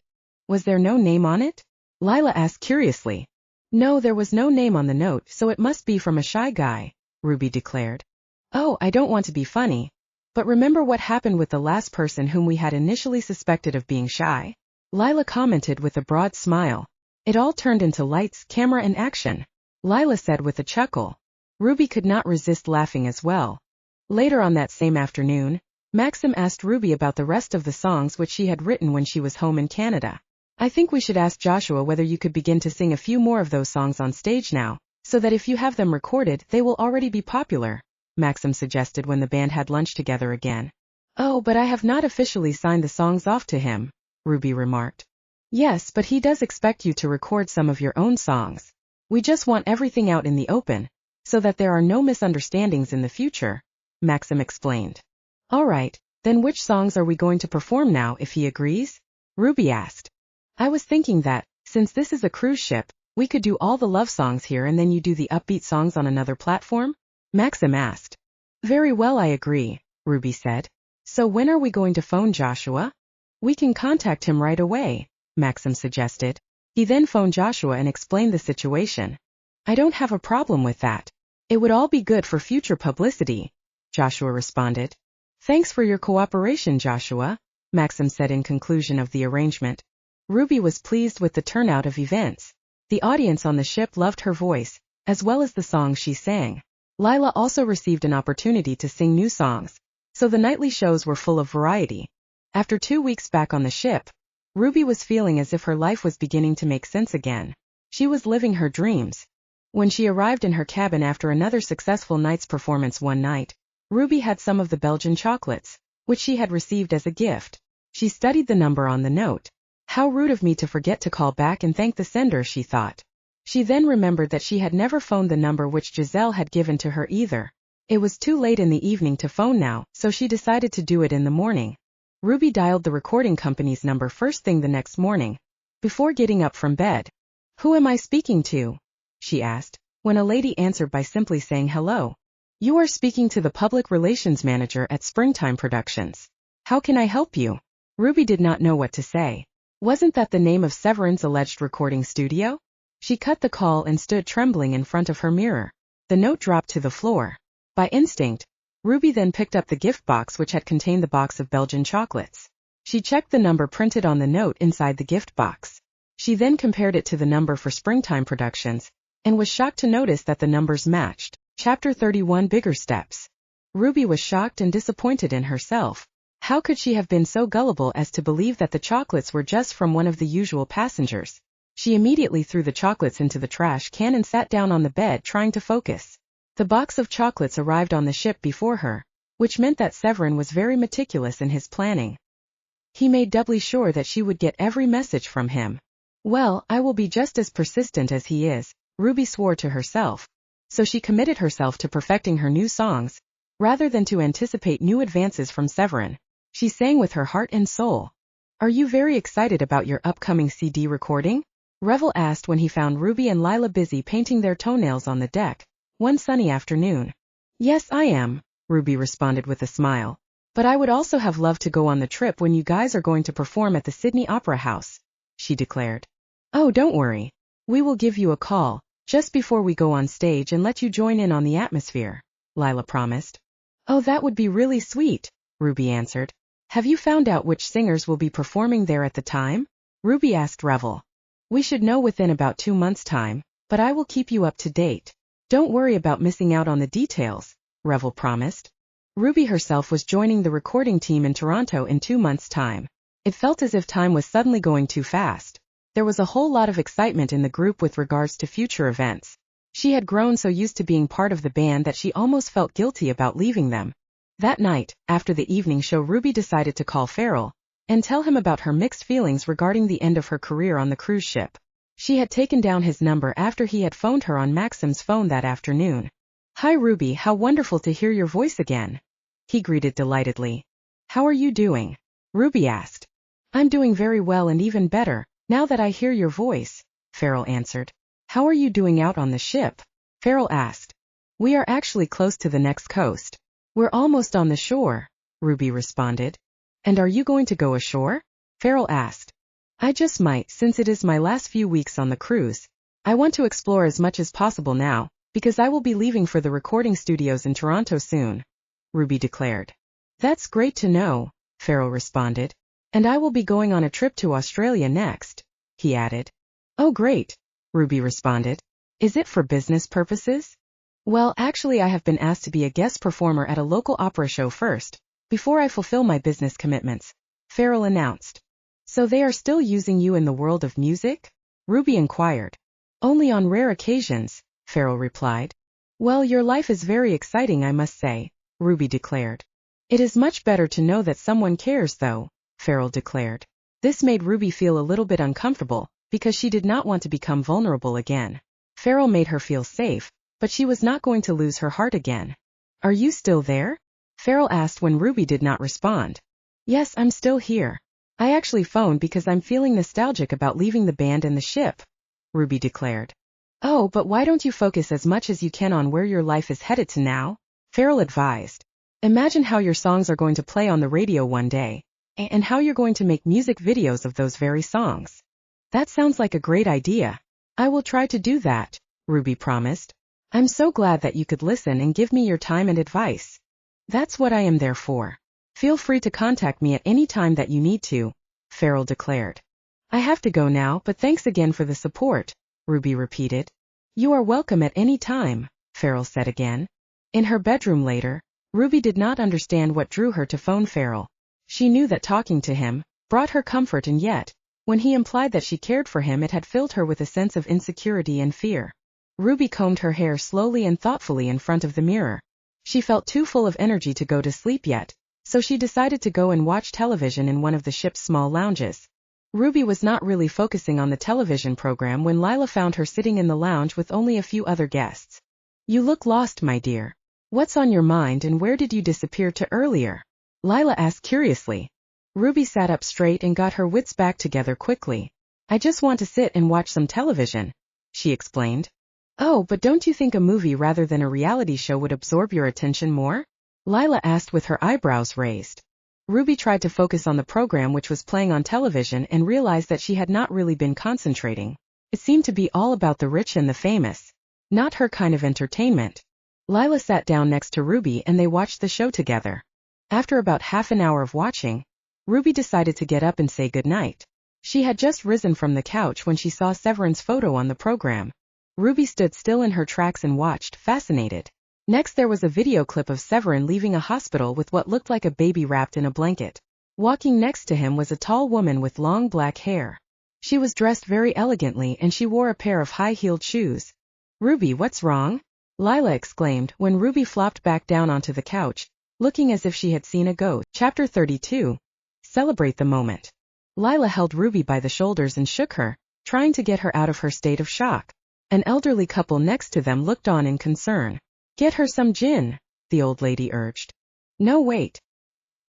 Was there no name on it? Lila asked curiously. No, there was no name on the note, so it must be from a shy guy, Ruby declared. Oh, I don't want to be funny. But remember what happened with the last person whom we had initially suspected of being shy? Lila commented with a broad smile. It all turned into lights, camera and action, Lila said with a chuckle. Ruby could not resist laughing as well. Later on that same afternoon, Maxim asked Ruby about the rest of the songs which she had written when she was home in Canada. I think we should ask Joshua whether you could begin to sing a few more of those songs on stage now, so that if you have them recorded, they will already be popular, Maxim suggested when the band had lunch together again. Oh, but I have not officially signed the songs off to him, Ruby remarked. Yes, but he does expect you to record some of your own songs. We just want everything out in the open, so that there are no misunderstandings in the future, Maxim explained. All right, then which songs are we going to perform now if he agrees? Ruby asked. I was thinking that, since this is a cruise ship, we could do all the love songs here and then you do the upbeat songs on another platform? Maxim asked. Very well, I agree, Ruby said. So when are we going to phone Joshua? We can contact him right away, Maxim suggested. He then phoned Joshua and explained the situation. I don't have a problem with that. It would all be good for future publicity, Joshua responded. Thanks for your cooperation, Joshua, Maxim said in conclusion of the arrangement. Ruby was pleased with the turnout of events. The audience on the ship loved her voice, as well as the songs she sang. Lila also received an opportunity to sing new songs, so the nightly shows were full of variety. After 2 weeks back on the ship, Ruby was feeling as if her life was beginning to make sense again. She was living her dreams. When she arrived in her cabin after another successful night's performance one night, Ruby had some of the Belgian chocolates, which she had received as a gift. She studied the number on the note. How rude of me to forget to call back and thank the sender, she thought. She then remembered that she had never phoned the number which Giselle had given to her either. It was too late in the evening to phone now, so she decided to do it in the morning. Ruby dialed the recording company's number first thing the next morning, before getting up from bed. Who am I speaking to? She asked, when a lady answered by simply saying hello. You are speaking to the public relations manager at Springtime Productions. How can I help you? Ruby did not know what to say. Wasn't that the name of Severin's alleged recording studio? She cut the call and stood trembling in front of her mirror. The note dropped to the floor. By instinct, Ruby then picked up the gift box which had contained the box of Belgian chocolates. She checked the number printed on the note inside the gift box. She then compared it to the number for Springtime Productions, and was shocked to notice that the numbers matched. Chapter 31 Bigger Steps. Ruby was shocked and disappointed in herself. How could she have been so gullible as to believe that the chocolates were just from one of the usual passengers? She immediately threw the chocolates into the trash can and sat down on the bed trying to focus. The box of chocolates arrived on the ship before her, which meant that Severin was very meticulous in his planning. He made doubly sure that she would get every message from him. Well, I will be just as persistent as he is, Ruby swore to herself. So she committed herself to perfecting her new songs, rather than to anticipate new advances from Severin. She sang with her heart and soul. Are you very excited about your upcoming CD recording? Revel asked when he found Ruby and Lila busy painting their toenails on the deck, one sunny afternoon. Yes, I am, Ruby responded with a smile. But I would also have loved to go on the trip when you guys are going to perform at the Sydney Opera House, she declared. Oh, don't worry. We will give you a call, just before we go on stage and let you join in on the atmosphere, Lila promised. Oh, that would be really sweet, Ruby answered. Have you found out which singers will be performing there at the time? Ruby asked Revel. We should know within about 2 months' time, but I will keep you up to date. Don't worry about missing out on the details, Revel promised. Ruby herself was joining the recording team in Toronto in 2 months' time. It felt as if time was suddenly going too fast. There was a whole lot of excitement in the group with regards to future events. She had grown so used to being part of the band that she almost felt guilty about leaving them. That night, after the evening show, Ruby decided to call Farrell and tell him about her mixed feelings regarding the end of her career on the cruise ship. She had taken down his number after he had phoned her on Maxim's phone that afternoon. Hi Ruby, how wonderful to hear your voice again, he greeted delightedly. How are you doing? Ruby asked. I'm doing very well and even better, now that I hear your voice, Farrell answered. How are you doing out on the ship? Farrell asked. We are actually close to the next coast. We're almost on the shore, Ruby responded. And are you going to go ashore? Farrell asked. I just might, since it is my last few weeks on the cruise. I want to explore as much as possible now, because I will be leaving for the recording studios in Toronto soon, Ruby declared. That's great to know, Farrell responded. And I will be going on a trip to Australia next, he added. Oh great, Ruby responded. Is it for business purposes? Well, actually I have been asked to be a guest performer at a local opera show first, before I fulfill my business commitments, Farrell announced. So they are still using you in the world of music? Ruby inquired. Only on rare occasions, Farrell replied. Well, your life is very exciting, I must say, Ruby declared. It is much better to know that someone cares, though, Farrell declared. This made Ruby feel a little bit uncomfortable, because she did not want to become vulnerable again. Farrell made her feel safe, but she was not going to lose her heart again. Are you still there? Farrell asked when Ruby did not respond. Yes, I'm still here. I actually phoned because I'm feeling nostalgic about leaving the band and the ship, Ruby declared. Oh, but why don't you focus as much as you can on where your life is headed to now? Farrell advised. Imagine how your songs are going to play on the radio one day, and how you're going to make music videos of those very songs. That sounds like a great idea. I will try to do that, Ruby promised. I'm so glad that you could listen and give me your time and advice. That's what I am there for. Feel free to contact me at any time that you need to, Farrell declared. I have to go now, but thanks again for the support, Ruby repeated. You are welcome at any time, Farrell said again. In her bedroom later, Ruby did not understand what drew her to phone Farrell. She knew that talking to him brought her comfort, and yet, when he implied that she cared for him, it had filled her with a sense of insecurity and fear. Ruby combed her hair slowly and thoughtfully in front of the mirror. She felt too full of energy to go to sleep yet, so she decided to go and watch television in one of the ship's small lounges. Ruby was not really focusing on the television program when Lila found her sitting in the lounge with only a few other guests. You look lost, my dear. What's on your mind and where did you disappear to earlier? Lila asked curiously. Ruby sat up straight and got her wits back together quickly. I just want to sit and watch some television, she explained. Oh, but don't you think a movie rather than a reality show would absorb your attention more? Lila asked with her eyebrows raised. Ruby tried to focus on the program which was playing on television and realized that she had not really been concentrating. It seemed to be all about the rich and the famous, not her kind of entertainment. Lila sat down next to Ruby and they watched the show together. After about half an hour of watching, Ruby decided to get up and say goodnight. She had just risen from the couch when she saw Severin's photo on the program. Ruby stood still in her tracks and watched, fascinated. Next there was a video clip of Severin leaving a hospital with what looked like a baby wrapped in a blanket. Walking next to him was a tall woman with long black hair. She was dressed very elegantly and she wore a pair of high-heeled shoes. "Ruby, what's wrong?" Lila exclaimed when Ruby flopped back down onto the couch, looking as if she had seen a ghost. Chapter 32. Celebrate the moment. Lila held Ruby by the shoulders and shook her, trying to get her out of her state of shock. An elderly couple next to them looked on in concern. "Get her some gin," the old lady urged. "No, wait.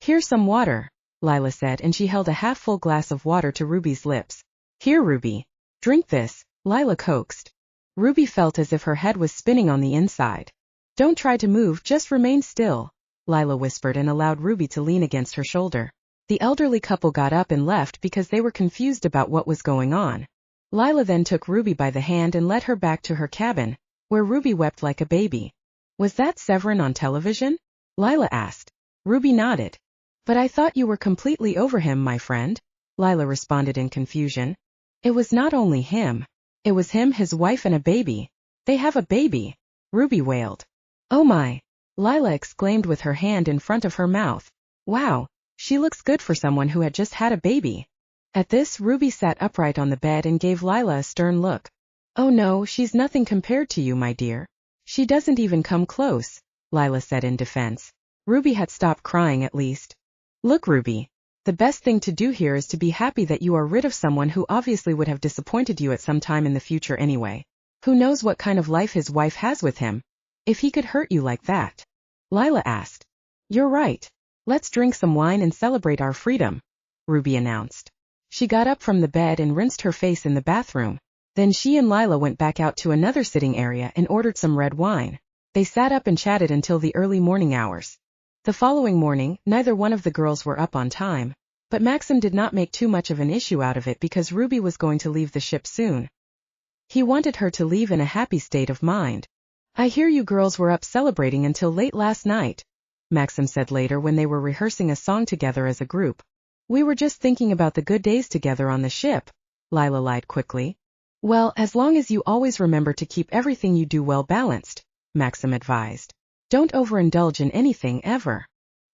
Here's some water," Lila said, and she held a half-full glass of water to Ruby's lips. "Here, Ruby. Drink this," Lila coaxed. Ruby felt as if her head was spinning on the inside. "Don't try to move, just remain still," Lila whispered and allowed Ruby to lean against her shoulder. The elderly couple got up and left because they were confused about what was going on. Lila then took Ruby by the hand and led her back to her cabin, where Ruby wept like a baby. "Was that Severin on television?" Lila asked. Ruby nodded. "But I thought you were completely over him, my friend," Lila responded in confusion. "It was not only him. It was him, his wife, and a baby. They have a baby," Ruby wailed. "Oh my," Lila exclaimed with her hand in front of her mouth. "Wow, she looks good for someone who had just had a baby." At this, Ruby sat upright on the bed and gave Lila a stern look. "Oh no, she's nothing compared to you, my dear. She doesn't even come close," Lila said in defense. Ruby had stopped crying at least. "Look, Ruby. The best thing to do here is to be happy that you are rid of someone who obviously would have disappointed you at some time in the future anyway. Who knows what kind of life his wife has with him? If he could hurt you like that." Lila asked. "You're right. Let's drink some wine and celebrate our freedom," Ruby announced. She got up from the bed and rinsed her face in the bathroom. Then she and Lila went back out to another sitting area and ordered some red wine. They sat up and chatted until the early morning hours. The following morning, neither one of the girls were up on time, but Maxim did not make too much of an issue out of it because Ruby was going to leave the ship soon. He wanted her to leave in a happy state of mind. "I hear you girls were up celebrating until late last night," Maxim said later when they were rehearsing a song together as a group. "We were just thinking about the good days together on the ship," Lila lied quickly. "Well, as long as you always remember to keep everything you do well balanced," Maxim advised. "Don't overindulge in anything ever."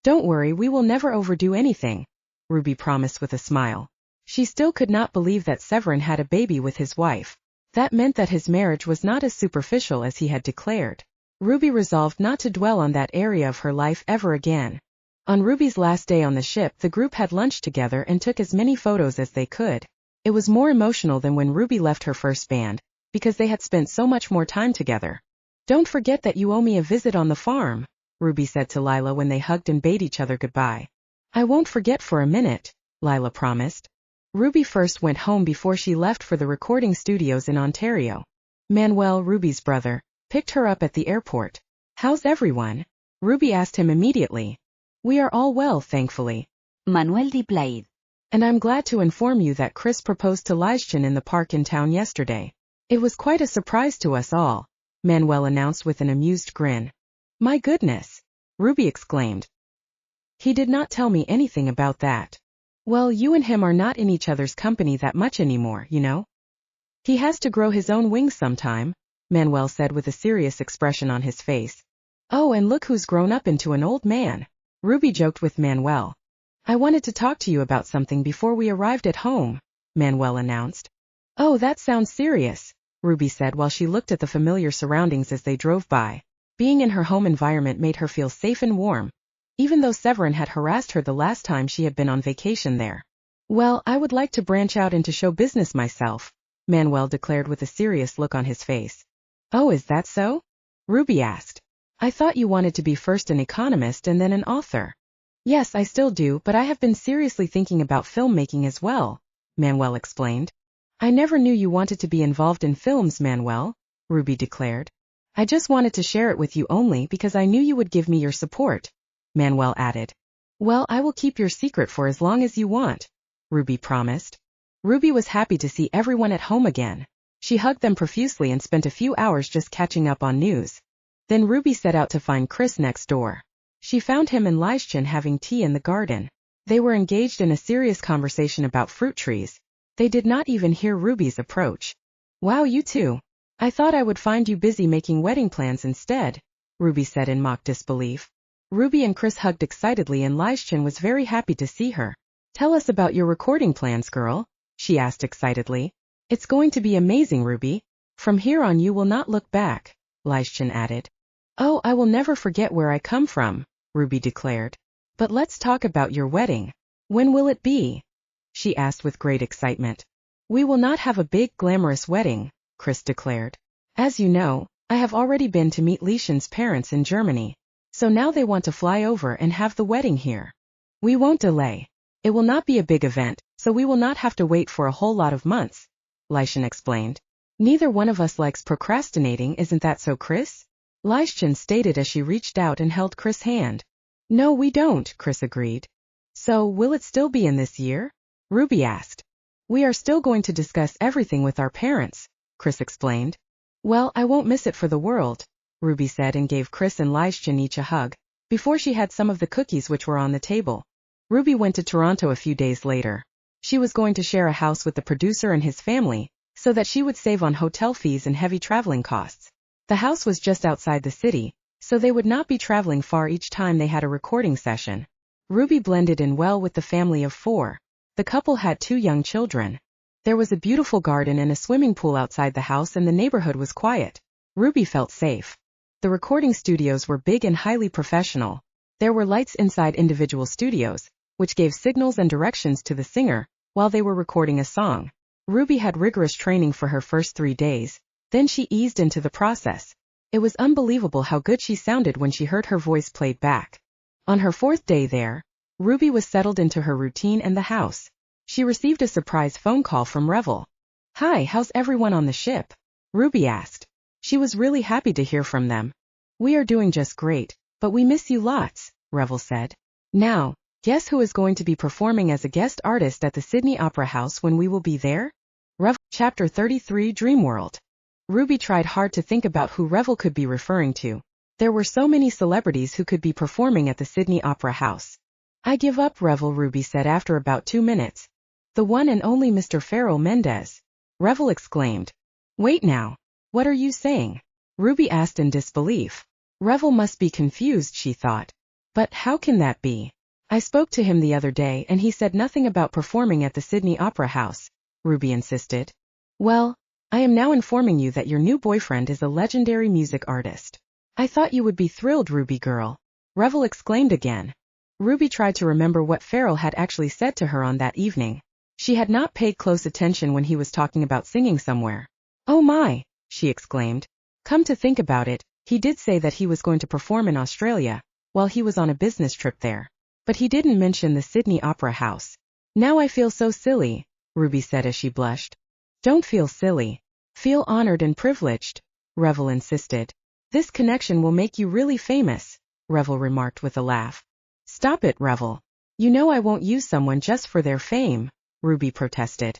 "Don't worry, we will never overdo anything," Ruby promised with a smile. She still could not believe that Severin had a baby with his wife. That meant that his marriage was not as superficial as he had declared. Ruby resolved not to dwell on that area of her life ever again. On Ruby's last day on the ship, the group had lunch together and took as many photos as they could. It was more emotional than when Ruby left her first band, because they had spent so much more time together. "Don't forget that you owe me a visit on the farm," Ruby said to Lila when they hugged and bade each other goodbye. "I won't forget for a minute," Lila promised. Ruby first went home before she left for the recording studios in Ontario. Manuel, Ruby's brother, picked her up at the airport. "How's everyone?" Ruby asked him immediately. "We are all well, thankfully," Manuel replied. "And I'm glad to inform you that Chris proposed to Lijschen in the park in town yesterday. It was quite a surprise to us all," Manuel announced with an amused grin. "My goodness!" Ruby exclaimed. "He did not tell me anything about that." "Well, you and him are not in each other's company that much anymore, you know. He has to grow his own wings sometime," Manuel said with a serious expression on his face. "Oh, and look who's grown up into an old man," Ruby joked with Manuel. "I wanted to talk to you about something before we arrived at home," Manuel announced. "Oh, that sounds serious," Ruby said while she looked at the familiar surroundings as they drove by. Being in her home environment made her feel safe and warm, even though Severin had harassed her the last time she had been on vacation there. "Well, I would like to branch out into show business myself," Manuel declared with a serious look on his face. "Oh, is that so?" Ruby asked. "I thought you wanted to be first an economist and then an author." "Yes, I still do, but I have been seriously thinking about filmmaking as well," Manuel explained. "I never knew you wanted to be involved in films, Manuel," Ruby declared. "I just wanted to share it with you only because I knew you would give me your support," Manuel added. "Well, I will keep your secret for as long as you want," Ruby promised. Ruby was happy to see everyone at home again. She hugged them profusely and spent a few hours just catching up on news. Then Ruby set out to find Chris next door. She found him and Lijschen having tea in the garden. They were engaged in a serious conversation about fruit trees. They did not even hear Ruby's approach. "Wow, you two. I thought I would find you busy making wedding plans instead," Ruby said in mock disbelief. Ruby and Chris hugged excitedly and Lijschen was very happy to see her. Tell us about your recording plans, girl, she asked excitedly. It's going to be amazing, Ruby. From here on you will not look back, Lijschen added. Oh, I will never forget where I come from, Ruby declared. But let's talk about your wedding. When will it be? She asked with great excitement. We will not have a big glamorous wedding, Chris declared. As you know, I have already been to meet Lijschen's parents in Germany. So now they want to fly over and have the wedding here. We won't delay. It will not be a big event, so we will not have to wait for a whole lot of months, Lijschen explained. Neither one of us likes procrastinating, isn't that so, Chris? Lijschen stated as she reached out and held Chris' hand. No, we don't, Chris agreed. So, will it still be in this year? Ruby asked. We are still going to discuss everything with our parents, Chris explained. Well, I won't miss it for the world, Ruby said and gave Chris and Lijschen each a hug, before she had some of the cookies which were on the table. Ruby went to Toronto a few days later. She was going to share a house with the producer and his family, so that she would save on hotel fees and heavy traveling costs. The house was just outside the city, so they would not be traveling far each time they had a recording session. Ruby blended in well with the family of 4. The couple had 2 young children. There was a beautiful garden and a swimming pool outside the house and the neighborhood was quiet. Ruby felt safe. The recording studios were big and highly professional. There were lights inside individual studios, which gave signals and directions to the singer, while they were recording a song. Ruby had rigorous training for her first 3 days, then she eased into the process. It was unbelievable how good she sounded when she heard her voice played back. On her 4th day there, Ruby was settled into her routine and the house. She received a surprise phone call from Revel. Hi, how's everyone on the ship? Ruby asked. She was really happy to hear from them. We are doing just great, but we miss you lots, Revel said. Now, guess who is going to be performing as a guest artist at the Sydney Opera House when we will be there? Revel. Chapter 33 Dreamworld. Ruby tried hard to think about who Revel could be referring to. There were so many celebrities who could be performing at the Sydney Opera House. I give up, Revel, Ruby said after about 2 minutes. The one and only Mr. Pharoah Mendez. Revel exclaimed. Wait now. What are you saying? Ruby asked in disbelief. Revel must be confused, she thought. But how can that be? I spoke to him the other day and he said nothing about performing at the Sydney Opera House, Ruby insisted. Well, I am now informing you that your new boyfriend is a legendary music artist. I thought you would be thrilled, Ruby girl. Revel exclaimed again. Ruby tried to remember what Pharoah had actually said to her on that evening. She had not paid close attention when he was talking about singing somewhere. Oh my, she exclaimed. Come to think about it, he did say that he was going to perform in Australia, while he was on a business trip there. But he didn't mention the Sydney Opera House. Now I feel so silly, Ruby said as she blushed. Don't feel silly. Feel honored and privileged, Revel insisted. This connection will make you really famous, Revel remarked with a laugh. Stop it, Revel. You know I won't use someone just for their fame, Ruby protested.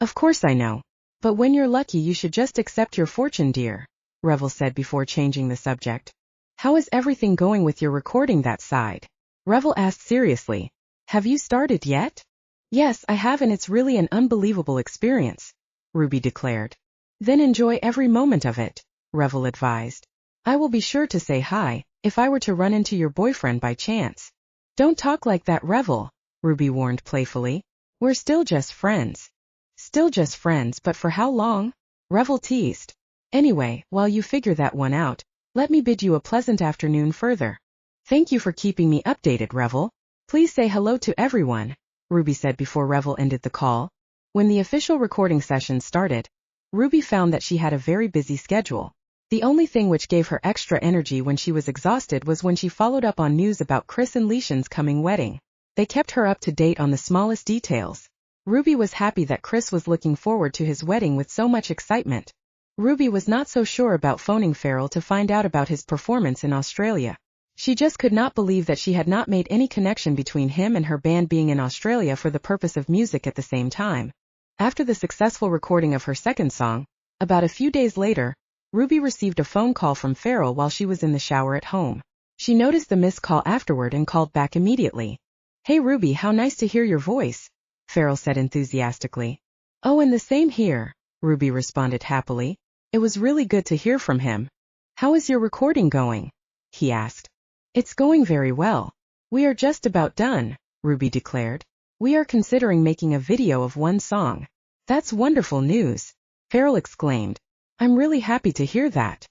Of course I know. But when you're lucky you should just accept your fortune, dear, Revel said before changing the subject. How is everything going with your recording that side? Revel asked seriously. Have you started yet? Yes, I have, and it's really an unbelievable experience, Ruby declared. Then enjoy every moment of it, Revel advised. I will be sure to say hi, if I were to run into your boyfriend by chance. Don't talk like that, Revel, Ruby warned playfully. We're still just friends. Still just friends, but for how long? Revel teased. Anyway, while you figure that one out, let me bid you a pleasant afternoon further. Thank you for keeping me updated, Revel. Please say hello to everyone, Ruby said before Revel ended the call. When the official recording session started, Ruby found that she had a very busy schedule. The only thing which gave her extra energy when she was exhausted was when she followed up on news about Chris and Lijschen's coming wedding. They kept her up to date on the smallest details. Ruby was happy that Chris was looking forward to his wedding with so much excitement. Ruby was not so sure about phoning Pharoah to find out about his performance in Australia. She just could not believe that she had not made any connection between him and her band being in Australia for the purpose of music at the same time. After the successful recording of her second song, about a few days later, Ruby received a phone call from Pharoah while she was in the shower at home. She noticed the missed call afterward and called back immediately. Hey Ruby, how nice to hear your voice, Pharoah said enthusiastically. Oh, and the same here, Ruby responded happily. It was really good to hear from him. How is your recording going? he asked. It's going very well. We are just about done, Ruby declared. We are considering making a video of one song. That's wonderful news, Farrell exclaimed. I'm really happy to hear that.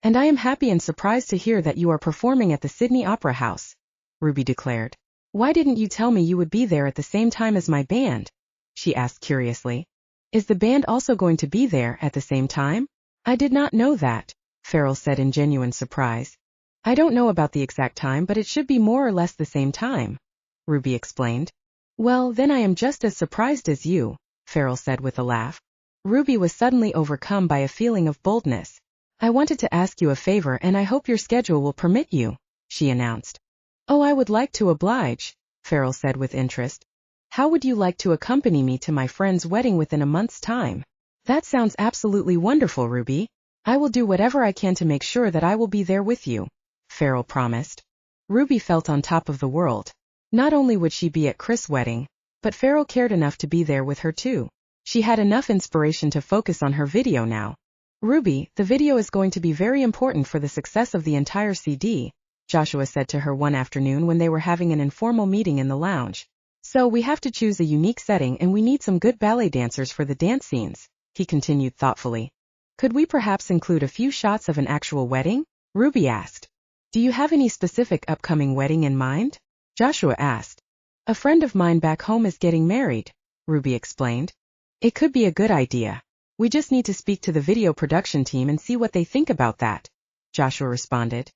And I am happy and surprised to hear that you are performing at the Sydney Opera House, Ruby declared. Why didn't you tell me you would be there at the same time as my band? She asked curiously. Is the band also going to be there at the same time? I did not know that, Farrell said in genuine surprise. I don't know about the exact time, but it should be more or less the same time, Ruby explained. Well, then I am just as surprised as you, Farrell said with a laugh. Ruby was suddenly overcome by a feeling of boldness. I wanted to ask you a favor and I hope your schedule will permit you, she announced. Oh, I would like to oblige, Farrell said with interest. How would you like to accompany me to my friend's wedding within a month's time? That sounds absolutely wonderful, Ruby. I will do whatever I can to make sure that I will be there with you, Farrell promised. Ruby felt on top of the world. Not only would she be at Chris' wedding, but Farrell cared enough to be there with her too. She had enough inspiration to focus on her video now. Ruby, the video is going to be very important for the success of the entire CD, Joshua said to her one afternoon when they were having an informal meeting in the lounge. So we have to choose a unique setting and we need some good ballet dancers for the dance scenes, he continued thoughtfully. Could we perhaps include a few shots of an actual wedding? Ruby asked. Do you have any specific upcoming wedding in mind? Joshua asked. A friend of mine back home is getting married, Ruby explained. It could be a good idea. We just need to speak to the video production team and see what they think about that, Joshua responded.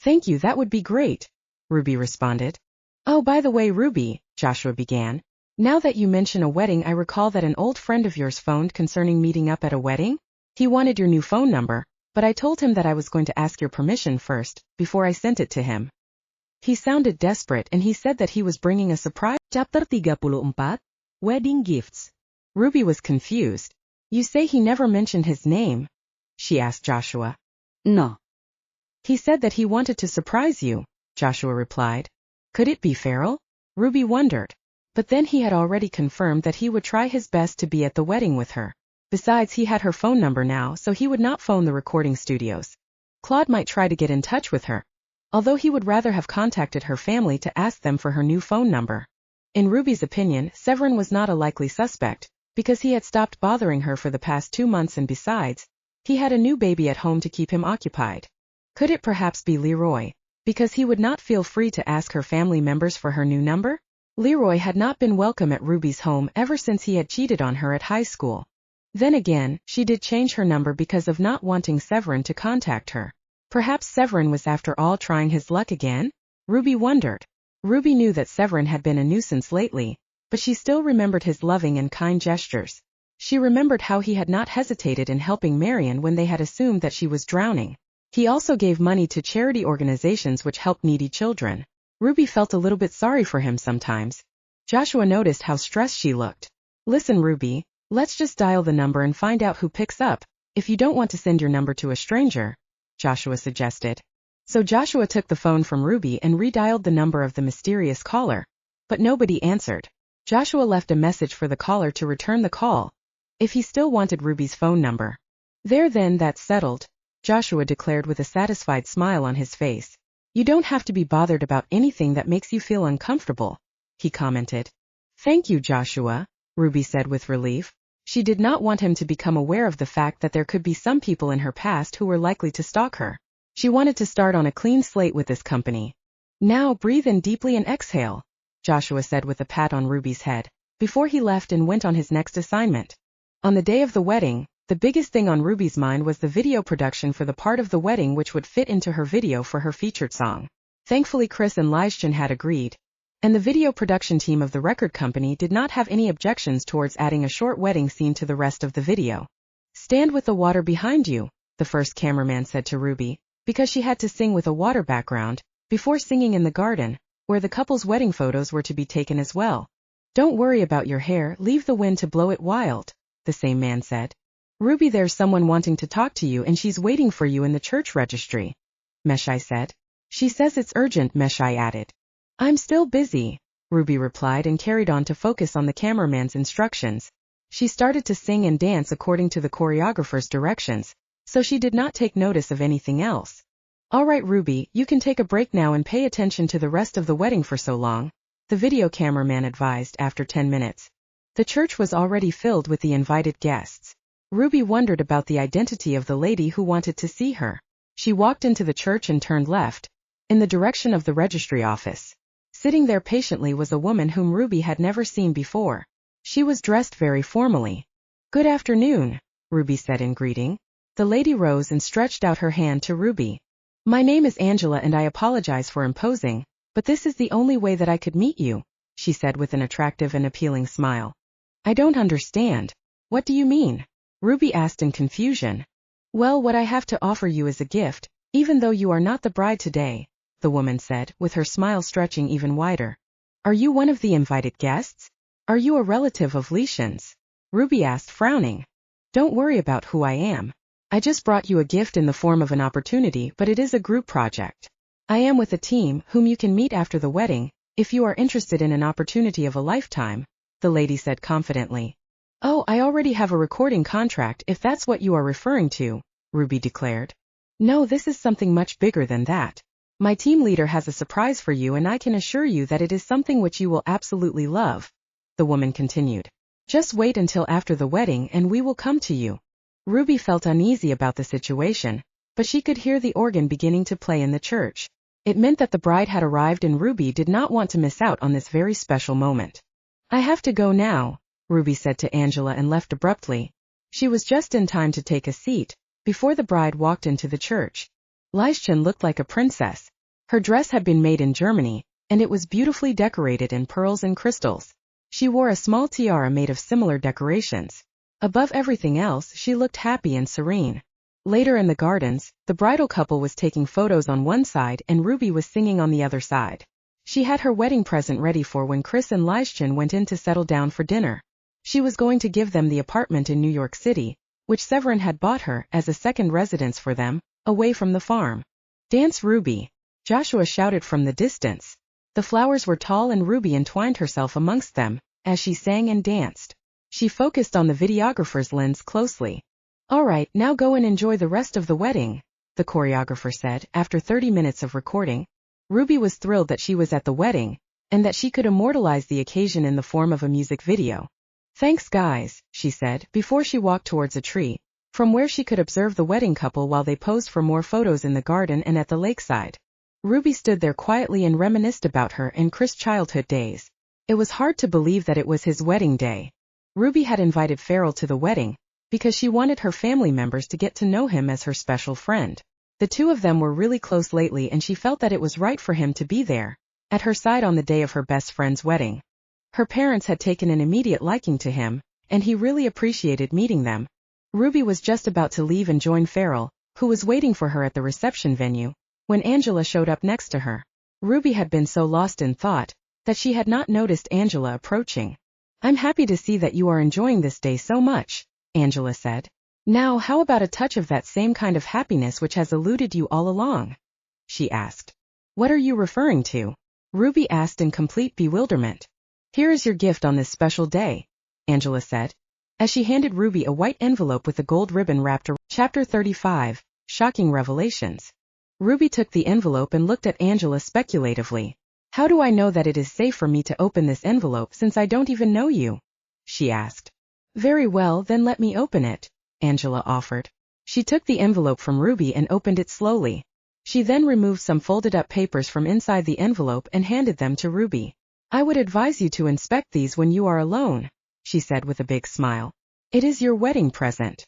Thank you, that would be great, Ruby responded. Oh, by the way, Ruby, Joshua began. Now that you mention a wedding, I recall that an old friend of yours phoned concerning meeting up at a wedding. He wanted your new phone number, but I told him that I was going to ask your permission first, before I sent it to him. He sounded desperate and he said that he was bringing a surprise. Chapter 34, Wedding Gifts. Ruby was confused. You say he never mentioned his name? She asked Joshua. No. He said that he wanted to surprise you, Joshua replied. Could it be Farrell? Ruby wondered. But then he had already confirmed that he would try his best to be at the wedding with her. Besides, he had her phone number now, so he would not phone the recording studios. Claude might try to get in touch with her, although he would rather have contacted her family to ask them for her new phone number. In Ruby's opinion, Severin was not a likely suspect, because he had stopped bothering her for the past 2 months and besides, he had a new baby at home to keep him occupied. Could it perhaps be Leroy, because he would not feel free to ask her family members for her new number? Leroy had not been welcome at Ruby's home ever since he had cheated on her at high school. Then again, she did change her number because of not wanting Severin to contact her. Perhaps Severin was after all trying his luck again? Ruby wondered. Ruby knew that Severin had been a nuisance lately, but she still remembered his loving and kind gestures. She remembered how he had not hesitated in helping Marion when they had assumed that she was drowning. He also gave money to charity organizations which help needy children. Ruby felt a little bit sorry for him sometimes. Joshua noticed how stressed she looked. Listen, Ruby, let's just dial the number and find out who picks up, if you don't want to send your number to a stranger, Joshua suggested. So Joshua took the phone from Ruby and redialed the number of the mysterious caller. But nobody answered. Joshua left a message for the caller to return the call, if he still wanted Ruby's phone number. There then, that's settled, Joshua declared with a satisfied smile on his face. You don't have to be bothered about anything that makes you feel uncomfortable, he commented. Thank you, Joshua, Ruby said with relief. She did not want him to become aware of the fact that there could be some people in her past who were likely to stalk her. She wanted to start on a clean slate with this company. Now breathe in deeply and exhale, Joshua said with a pat on Ruby's head, before he left and went on his next assignment. On the day of the wedding, the biggest thing on Ruby's mind was the video production for the part of the wedding which would fit into her video for her featured song. Thankfully Chris and Lijstjen had agreed, and the video production team of the record company did not have any objections towards adding a short wedding scene to the rest of the video. Stand with the water behind you, the first cameraman said to Ruby, because she had to sing with a water background, before singing in the garden, where the couple's wedding photos were to be taken as well. Don't worry about your hair, leave the wind to blow it wild, the same man said. Ruby, there's someone wanting to talk to you and she's waiting for you in the church registry, Meshai said. She says it's urgent, Meshai added. I'm still busy, Ruby replied and carried on to focus on the cameraman's instructions. She started to sing and dance according to the choreographer's directions, so she did not take notice of anything else. All right, Ruby, you can take a break now and pay attention to the rest of the wedding for so long, the video cameraman advised after 10 minutes. The church was already filled with the invited guests. Ruby wondered about the identity of the lady who wanted to see her. She walked into the church and turned left, in the direction of the registry office. Sitting there patiently was a woman whom Ruby had never seen before. She was dressed very formally. Good afternoon, Ruby said in greeting. The lady rose and stretched out her hand to Ruby. My name is Angela and I apologize for imposing, but this is the only way that I could meet you, she said with an attractive and appealing smile. I don't understand. What do you mean? Ruby asked in confusion. Well, what I have to offer you is a gift, even though you are not the bride today, the woman said, with her smile stretching even wider. Are you one of the invited guests? Are you a relative of Leishan's? Ruby asked, frowning. Don't worry about who I am. I just brought you a gift in the form of an opportunity, but it is a group project. I am with a team whom you can meet after the wedding, if you are interested in an opportunity of a lifetime, the lady said confidently. Oh, I already have a recording contract if that's what you are referring to, Ruby declared. No, this is something much bigger than that. My team leader has a surprise for you and I can assure you that it is something which you will absolutely love, the woman continued. Just wait until after the wedding and we will come to you. Ruby felt uneasy about the situation, but she could hear the organ beginning to play in the church. It meant that the bride had arrived and Ruby did not want to miss out on this very special moment. I have to go now, Ruby said to Angela and left abruptly. She was just in time to take a seat, before the bride walked into the church. Leishan looked like a princess. Her dress had been made in Germany, and it was beautifully decorated in pearls and crystals. She wore a small tiara made of similar decorations. Above everything else, she looked happy and serene. Later in the gardens, the bridal couple was taking photos on one side and Ruby was singing on the other side. She had her wedding present ready for when Chris and Leishan went in to settle down for dinner. She was going to give them the apartment in New York City, which Severin had bought her as a second residence for them, away from the farm. Dance, Ruby, Joshua shouted from the distance. The flowers were tall and Ruby entwined herself amongst them, as she sang and danced. She focused on the videographer's lens closely. All right, now go and enjoy the rest of the wedding, the choreographer said, after 30 minutes of recording. Ruby was thrilled that she was at the wedding, and that she could immortalize the occasion in the form of a music video. Thanks guys, she said, before she walked towards a tree, from where she could observe the wedding couple while they posed for more photos in the garden and at the lakeside. Ruby stood there quietly and reminisced about her and Chris' childhood days. It was hard to believe that it was his wedding day. Ruby had invited Farrell to the wedding, because she wanted her family members to get to know him as her special friend. The two of them were really close lately and she felt that it was right for him to be there, at her side on the day of her best friend's wedding. Her parents had taken an immediate liking to him, and he really appreciated meeting them. Ruby was just about to leave and join Farrell, who was waiting for her at the reception venue, when Angela showed up next to her. Ruby had been so lost in thought, that she had not noticed Angela approaching. I'm happy to see that you are enjoying this day so much, Angela said. Now how about a touch of that same kind of happiness which has eluded you all along? She asked. What are you referring to? Ruby asked in complete bewilderment. Here is your gift on this special day, Angela said, as she handed Ruby a white envelope with a gold ribbon wrapped around. Chapter 35, Shocking Revelations. Ruby took the envelope and looked at Angela speculatively. How do I know that it is safe for me to open this envelope since I don't even know you? She asked. Very well, then let me open it, Angela offered. She took the envelope from Ruby and opened it slowly. She then removed some folded up papers from inside the envelope and handed them to Ruby. I would advise you to inspect these when you are alone, she said with a big smile. It is your wedding present.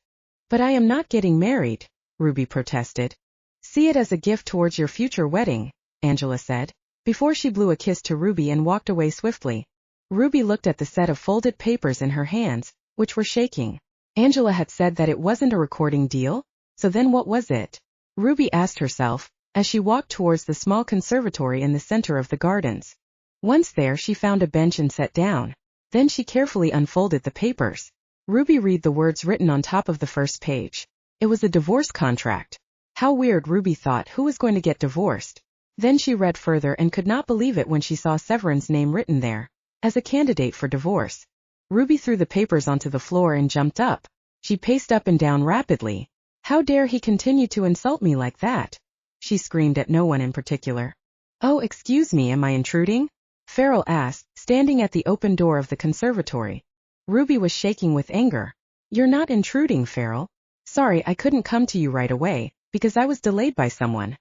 But I am not getting married, Ruby protested. See it as a gift towards your future wedding, Angela said, before she blew a kiss to Ruby and walked away swiftly. Ruby looked at the set of folded papers in her hands, which were shaking. Angela had said that it wasn't a recording deal, so then what was it? Ruby asked herself, as she walked towards the small conservatory in the center of the gardens. Once there she found a bench and sat down. Then she carefully unfolded the papers. Ruby read the words written on top of the first page. It was a divorce contract. How weird, Ruby thought, who was going to get divorced? Then she read further and could not believe it when she saw Severin's name written there, as a candidate for divorce. Ruby threw the papers onto the floor and jumped up. She paced up and down rapidly. How dare he continue to insult me like that? she screamed at no one in particular. Oh, excuse me, am I intruding? Farrell asked, standing at the open door of the conservatory. Ruby was shaking with anger. You're not intruding, Farrell. Sorry, I couldn't come to you right away, because I was delayed by someone.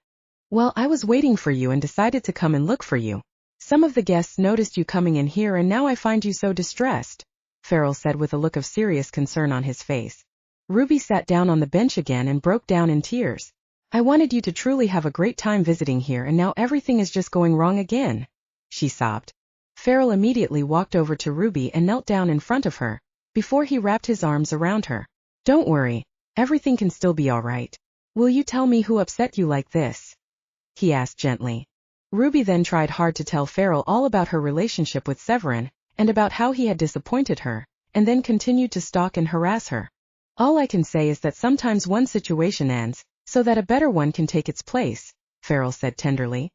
Well, I was waiting for you and decided to come and look for you. Some of the guests noticed you coming in here and now I find you so distressed, Farrell said with a look of serious concern on his face. Ruby sat down on the bench again and broke down in tears. I wanted you to truly have a great time visiting here and now everything is just going wrong again, she sobbed. Farrell immediately walked over to Ruby and knelt down in front of her, before he wrapped his arms around her. Don't worry, everything can still be all right. Will you tell me who upset you like this? He asked gently. Ruby then tried hard to tell Farrell all about her relationship with Severin, and about how he had disappointed her, and then continued to stalk and harass her. All I can say is that sometimes one situation ends, so that a better one can take its place, Farrell said tenderly.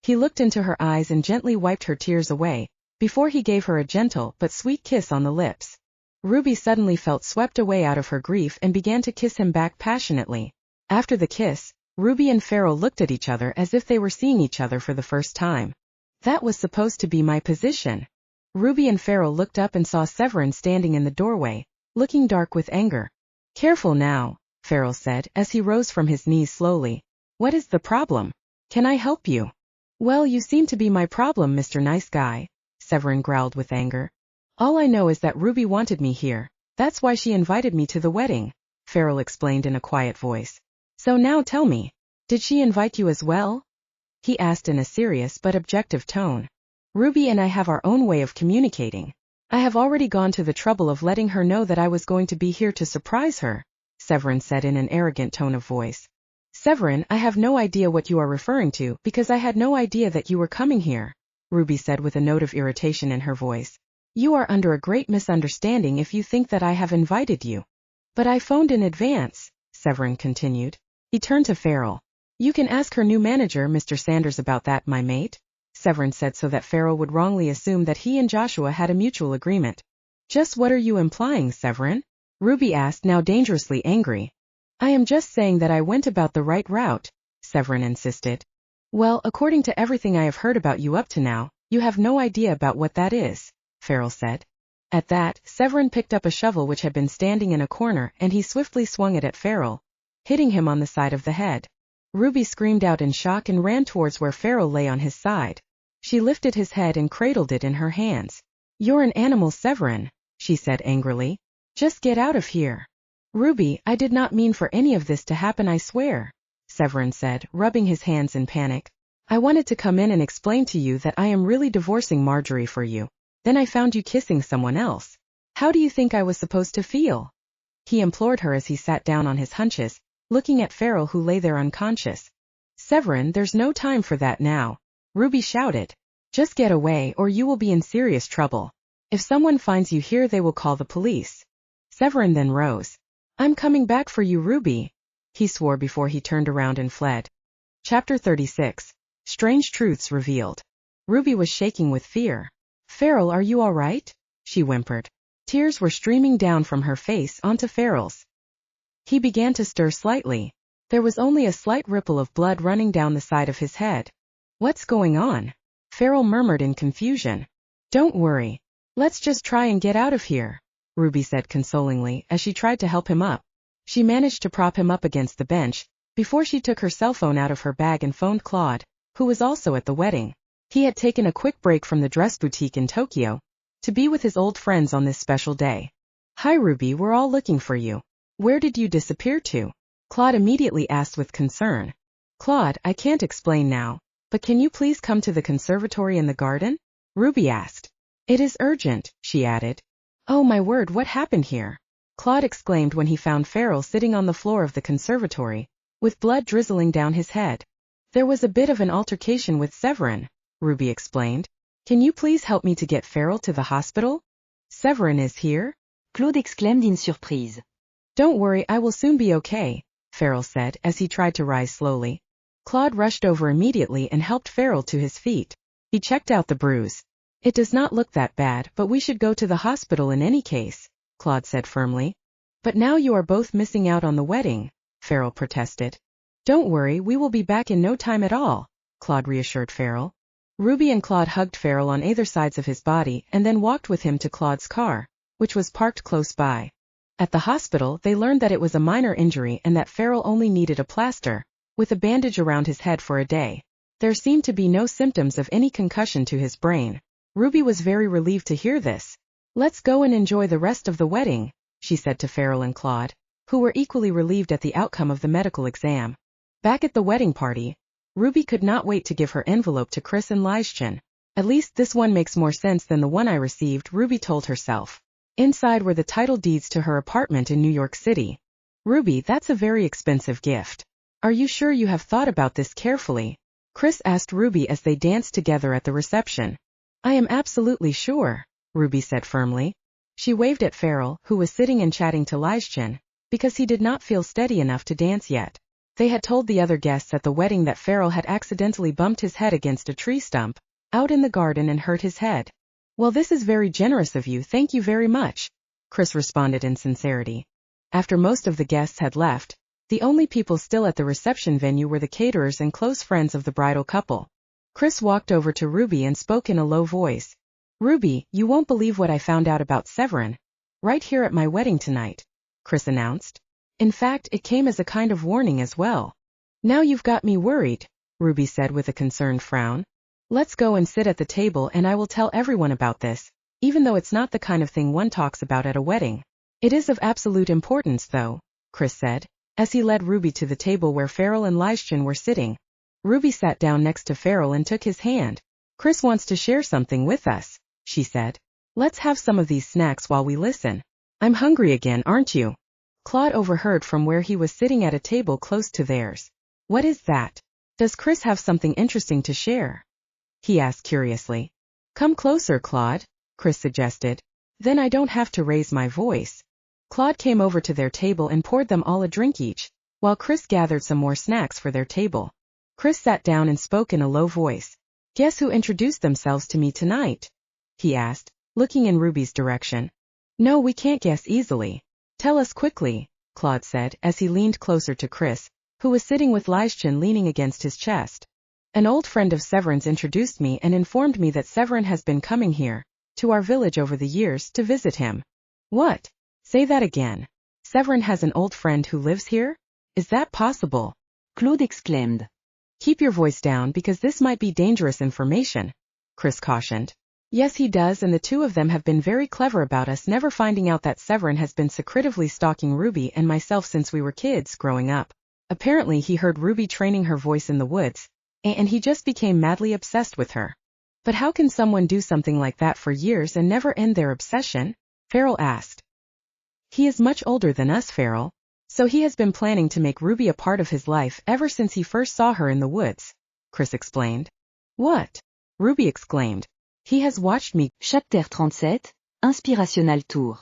He looked into her eyes and gently wiped her tears away, before he gave her a gentle but sweet kiss on the lips. Ruby suddenly felt swept away out of her grief and began to kiss him back passionately. After the kiss, Ruby and Farrell looked at each other as if they were seeing each other for the first time. That was supposed to be my position. Ruby and Farrell looked up and saw Severin standing in the doorway, looking dark with anger. Careful now, Farrell said as he rose from his knees slowly. What is the problem? Can I help you? Well, you seem to be my problem, Mr. Nice Guy, Severin growled with anger. All I know is that Ruby wanted me here. That's why she invited me to the wedding, Farrell explained in a quiet voice. So now tell me, did she invite you as well? He asked in a serious but objective tone. Ruby and I have our own way of communicating. I have already gone to the trouble of letting her know that I was going to be here to surprise her, Severin said in an arrogant tone of voice. Severin, I have no idea what you are referring to because I had no idea that you were coming here, Ruby said with a note of irritation in her voice. You are under a great misunderstanding if you think that I have invited you. But I phoned in advance, Severin continued. He turned to Farrell. You can ask her new manager, Mr. Sanders, about that, my mate, Severin said so that Farrell would wrongly assume that he and Joshua had a mutual agreement. Just what are you implying, Severin? Ruby asked, now dangerously angry. I am just saying that I went about the right route, Severin insisted. Well, according to everything I have heard about you up to now, you have no idea about what that is, Farrell said. At that, Severin picked up a shovel which had been standing in a corner and he swiftly swung it at Farrell, hitting him on the side of the head. Ruby screamed out in shock and ran towards where Farrell lay on his side. She lifted his head and cradled it in her hands. You're an animal, Severin, she said angrily. Just get out of here. Ruby, I did not mean for any of this to happen, I swear, Severin said, rubbing his hands in panic. I wanted to come in and explain to you that I am really divorcing Marjorie for you. Then I found you kissing someone else. How do you think I was supposed to feel? He implored her as he sat down on his haunches, looking at Farrell who lay there unconscious. Severin, there's no time for that now, Ruby shouted. Just get away or you will be in serious trouble. If someone finds you here they will call the police. Severin then rose. I'm coming back for you, Ruby, he swore before he turned around and fled. Chapter 36. Strange Truths Revealed. Ruby was shaking with fear. Farrell, are you all right? She whimpered. Tears were streaming down from her face onto Farrell's. He began to stir slightly. There was only a slight ripple of blood running down the side of his head. What's going on? Farrell murmured in confusion. Don't worry. Let's just try and get out of here, Ruby said consolingly as she tried to help him up. She managed to prop him up against the bench, before she took her cell phone out of her bag and phoned Claude, who was also at the wedding. He had taken a quick break from the dress boutique in Tokyo, to be with his old friends on this special day. Hi Ruby, we're all looking for you. Where did you disappear to? Claude immediately asked with concern. Claude, I can't explain now, but can you please come to the conservatory in the garden? Ruby asked. It is urgent, she added. Oh my word, what happened here? Claude exclaimed when he found Farrell sitting on the floor of the conservatory, with blood drizzling down his head. There was a bit of an altercation with Severin, Ruby explained. Can you please help me to get Farrell to the hospital? Severin is here? Claude exclaimed in surprise. Don't worry, I will soon be okay, Farrell said as he tried to rise slowly. Claude rushed over immediately and helped Farrell to his feet. He checked out the bruise. It does not look that bad, but we should go to the hospital in any case, Claude said firmly. But now you are both missing out on the wedding, Farrell protested. Don't worry, we will be back in no time at all, Claude reassured Farrell. Ruby and Claude hugged Farrell on either sides of his body and then walked with him to Claude's car, which was parked close by. At the hospital, they learned that it was a minor injury and that Farrell only needed a plaster, with a bandage around his head for a day. There seemed to be no symptoms of any concussion to his brain. Ruby was very relieved to hear this. Let's go and enjoy the rest of the wedding, she said to Farrell and Claude, who were equally relieved at the outcome of the medical exam. Back at the wedding party, Ruby could not wait to give her envelope to Chris and Lijschen. At least this one makes more sense than the one I received, Ruby told herself. Inside were the title deeds to her apartment in New York City. Ruby, that's a very expensive gift. Are you sure you have thought about this carefully? Chris asked Ruby as they danced together at the reception. I am absolutely sure, Ruby said firmly. She waved at Farrell, who was sitting and chatting to Lijschen, because he did not feel steady enough to dance yet. They had told the other guests at the wedding that Farrell had accidentally bumped his head against a tree stump, out in the garden, and hurt his head. Well, this is very generous of you, thank you very much, Chris responded in sincerity. After most of the guests had left, the only people still at the reception venue were the caterers and close friends of the bridal couple. Chris walked over to Ruby and spoke in a low voice. Ruby, you won't believe what I found out about Severin. Right here at my wedding tonight, Chris announced. In fact, it came as a kind of warning as well. Now you've got me worried, Ruby said with a concerned frown. Let's go and sit at the table and I will tell everyone about this, even though it's not the kind of thing one talks about at a wedding. It is of absolute importance though, Chris said, as he led Ruby to the table where Farrell and Lijschen were sitting. Ruby sat down next to Farrell and took his hand. Chris wants to share something with us, she said. Let's have some of these snacks while we listen. I'm hungry again, aren't you? Claude overheard from where he was sitting at a table close to theirs. What is that? Does Chris have something interesting to share? He asked curiously. Come closer, Claude, Chris suggested. Then I don't have to raise my voice. Claude came over to their table and poured them all a drink each, while Chris gathered some more snacks for their table. Chris sat down and spoke in a low voice. Guess who introduced themselves to me tonight? He asked, looking in Ruby's direction. No, we can't guess easily. Tell us quickly, Claude said as he leaned closer to Chris, who was sitting with Lijschen leaning against his chest. An old friend of Severin's introduced me and informed me that Severin has been coming here, to our village over the years, to visit him. What? Say that again. Severin has an old friend who lives here? Is that possible? Claude exclaimed. Keep your voice down because this might be dangerous information, Chris cautioned. Yes, he does, and the two of them have been very clever about us never finding out that Severin has been secretively stalking Ruby and myself since we were kids growing up. Apparently he heard Ruby training her voice in the woods, and he just became madly obsessed with her. But how can someone do something like that for years and never end their obsession? Farrell asked. He is much older than us, Farrell. So he has been planning to make Ruby a part of his life ever since he first saw her in the woods, Chris explained. What? Ruby exclaimed. He has watched me. Chapter 37, Inspirational Tour.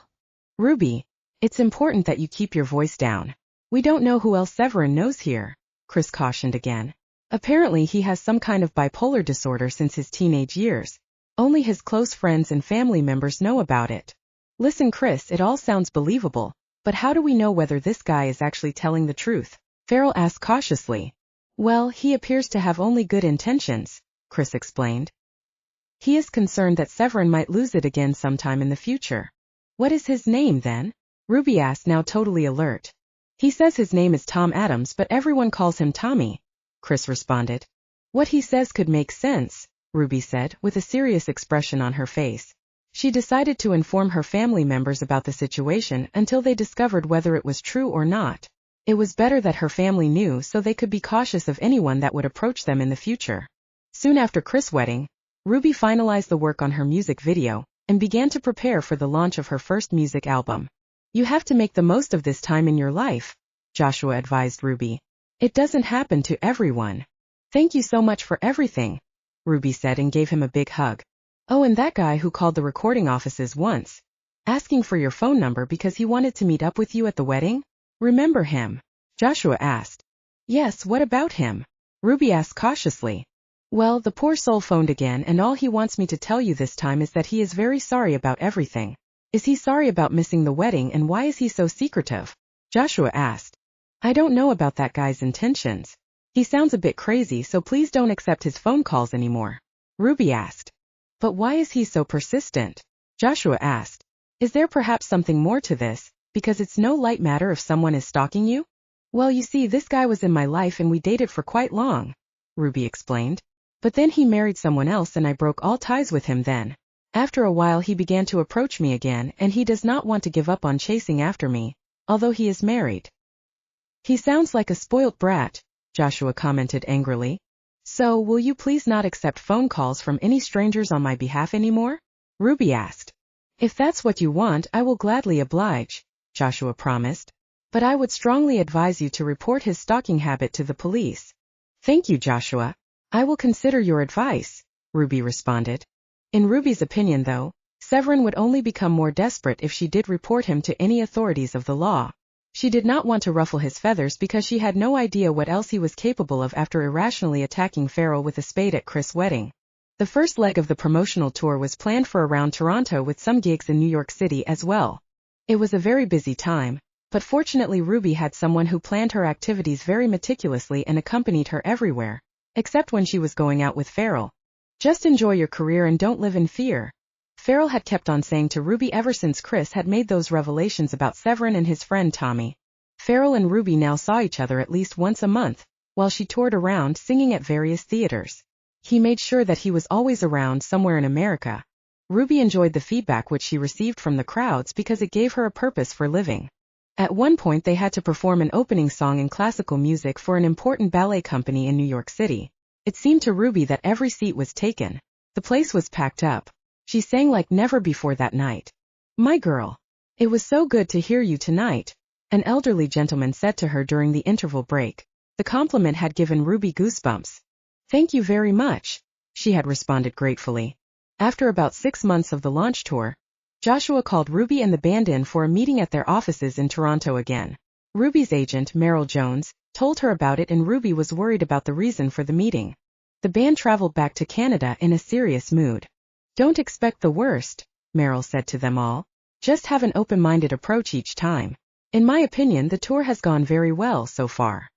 Ruby, it's important that you keep your voice down. We don't know who else Severin knows here, Chris cautioned again. Apparently he has some kind of bipolar disorder since his teenage years. Only his close friends and family members know about it. Listen, Chris, it all sounds believable, but how do we know whether this guy is actually telling the truth? Farrell asked cautiously. Well, he appears to have only good intentions, Chris explained. He is concerned that Severin might lose it again sometime in the future. What is his name then? Ruby asked, now totally alert. He says his name is Tom Adams, but everyone calls him Tommy, Chris responded. What he says could make sense, Ruby said, with a serious expression on her face. She decided to inform her family members about the situation until they discovered whether it was true or not. It was better that her family knew so they could be cautious of anyone that would approach them in the future. Soon after Chris' wedding, Ruby finalized the work on her music video and began to prepare for the launch of her first music album. You have to make the most of this time in your life, Joshua advised Ruby. It doesn't happen to everyone. Thank you so much for everything, Ruby said and gave him a big hug. Oh, and that guy who called the recording offices once, asking for your phone number because he wanted to meet up with you at the wedding? Remember him? Joshua asked. Yes, what about him? Ruby asked cautiously. Well, the poor soul phoned again, and all he wants me to tell you this time is that he is very sorry about everything. Is he sorry about missing the wedding, and why is he so secretive? Joshua asked. I don't know about that guy's intentions, He sounds a bit crazy, so please don't accept his phone calls anymore. Ruby asked. But why is he so persistent? Joshua asked. Is there perhaps something more to this, because it's no light matter if someone is stalking you? Well, you see, this guy was in my life and we dated for quite long, Ruby explained. But then he married someone else and I broke all ties with him then. After a while he began to approach me again and he does not want to give up on chasing after me, although he is married. He sounds like a spoilt brat, Joshua commented angrily. So, will you please not accept phone calls from any strangers on my behalf anymore? Ruby asked. If that's what you want, I will gladly oblige, Joshua promised. But I would strongly advise you to report his stalking habit to the police. Thank you, Joshua. I will consider your advice, Ruby responded. In Ruby's opinion, though, Severin would only become more desperate if she did report him to any authorities of the law. She did not want to ruffle his feathers because she had no idea what else he was capable of after irrationally attacking Farrell with a spade at Chris' wedding. The first leg of the promotional tour was planned for around Toronto with some gigs in New York City as well. It was a very busy time, but fortunately Ruby had someone who planned her activities very meticulously and accompanied her everywhere, except when she was going out with Farrell. Just enjoy your career and don't live in fear. Farrell had kept on saying to Ruby ever since Chris had made those revelations about Severin and his friend Tommy. Farrell and Ruby now saw each other at least once a month, while she toured around singing at various theaters. He made sure that he was always around somewhere in America. Ruby enjoyed the feedback which she received from the crowds because it gave her a purpose for living. At one point they had to perform an opening song in classical music for an important ballet company in New York City. It seemed to Ruby that every seat was taken. The place was packed up. She sang like never before that night. My girl. It was so good to hear you tonight, an elderly gentleman said to her during the interval break. The compliment had given Ruby goosebumps. Thank you very much, she had responded gratefully. After about 6 months of the launch tour, Joshua called Ruby and the band in for a meeting at their offices in Toronto again. Ruby's agent, Merrill Jones, told her about it and Ruby was worried about the reason for the meeting. The band traveled back to Canada in a serious mood. Don't expect the worst, Merrill said to them all. Just have an open-minded approach each time. In my opinion, the tour has gone very well so far.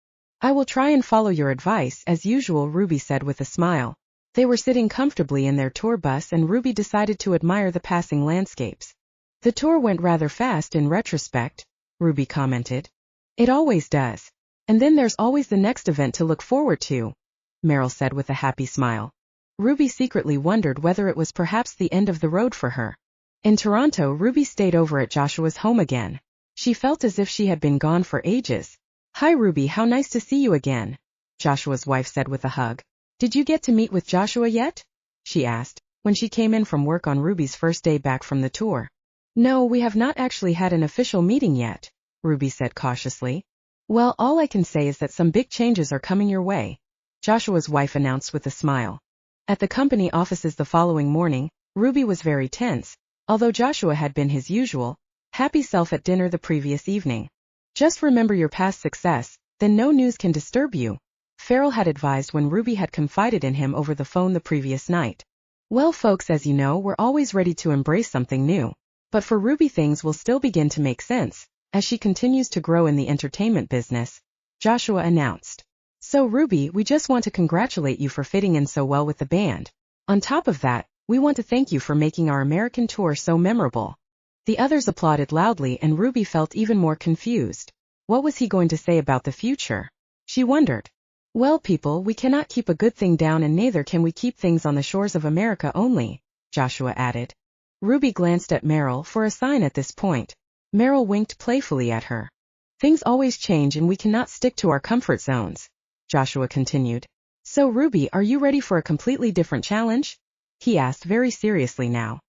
I will try and follow your advice as usual, Ruby said with a smile. They were sitting comfortably in their tour bus and Ruby decided to admire the passing landscapes. The tour went rather fast in retrospect, Ruby commented. It always does. And then there's always the next event to look forward to, Merrill said with a happy smile. Ruby secretly wondered whether it was perhaps the end of the road for her. In Toronto, Ruby stayed over at Joshua's home again. She felt as if she had been gone for ages. Hi Ruby, how nice to see you again, Joshua's wife said with a hug. Did you get to meet with Joshua yet? She asked, when she came in from work on Ruby's first day back from the tour. No, we have not actually had an official meeting yet, Ruby said cautiously. Well, all I can say is that some big changes are coming your way, Joshua's wife announced with a smile. At the company offices the following morning, Ruby was very tense, although Joshua had been his usual, happy self at dinner the previous evening. Just remember your past success, then no news can disturb you, Farrell had advised when Ruby had confided in him over the phone the previous night. Well folks, as you know, we're always ready to embrace something new. But for Ruby things will still begin to make sense, as she continues to grow in the entertainment business, Joshua announced. So Ruby, we just want to congratulate you for fitting in so well with the band. On top of that, we want to thank you for making our American tour so memorable. The others applauded loudly and Ruby felt even more confused. What was he going to say about the future? She wondered. Well people, we cannot keep a good thing down and neither can we keep things on the shores of America only, Joshua added. Ruby glanced at Merrill for a sign at this point. Merrill winked playfully at her. Things always change and we cannot stick to our comfort zones, Joshua continued. So Ruby, are you ready for a completely different challenge? He asked very seriously now.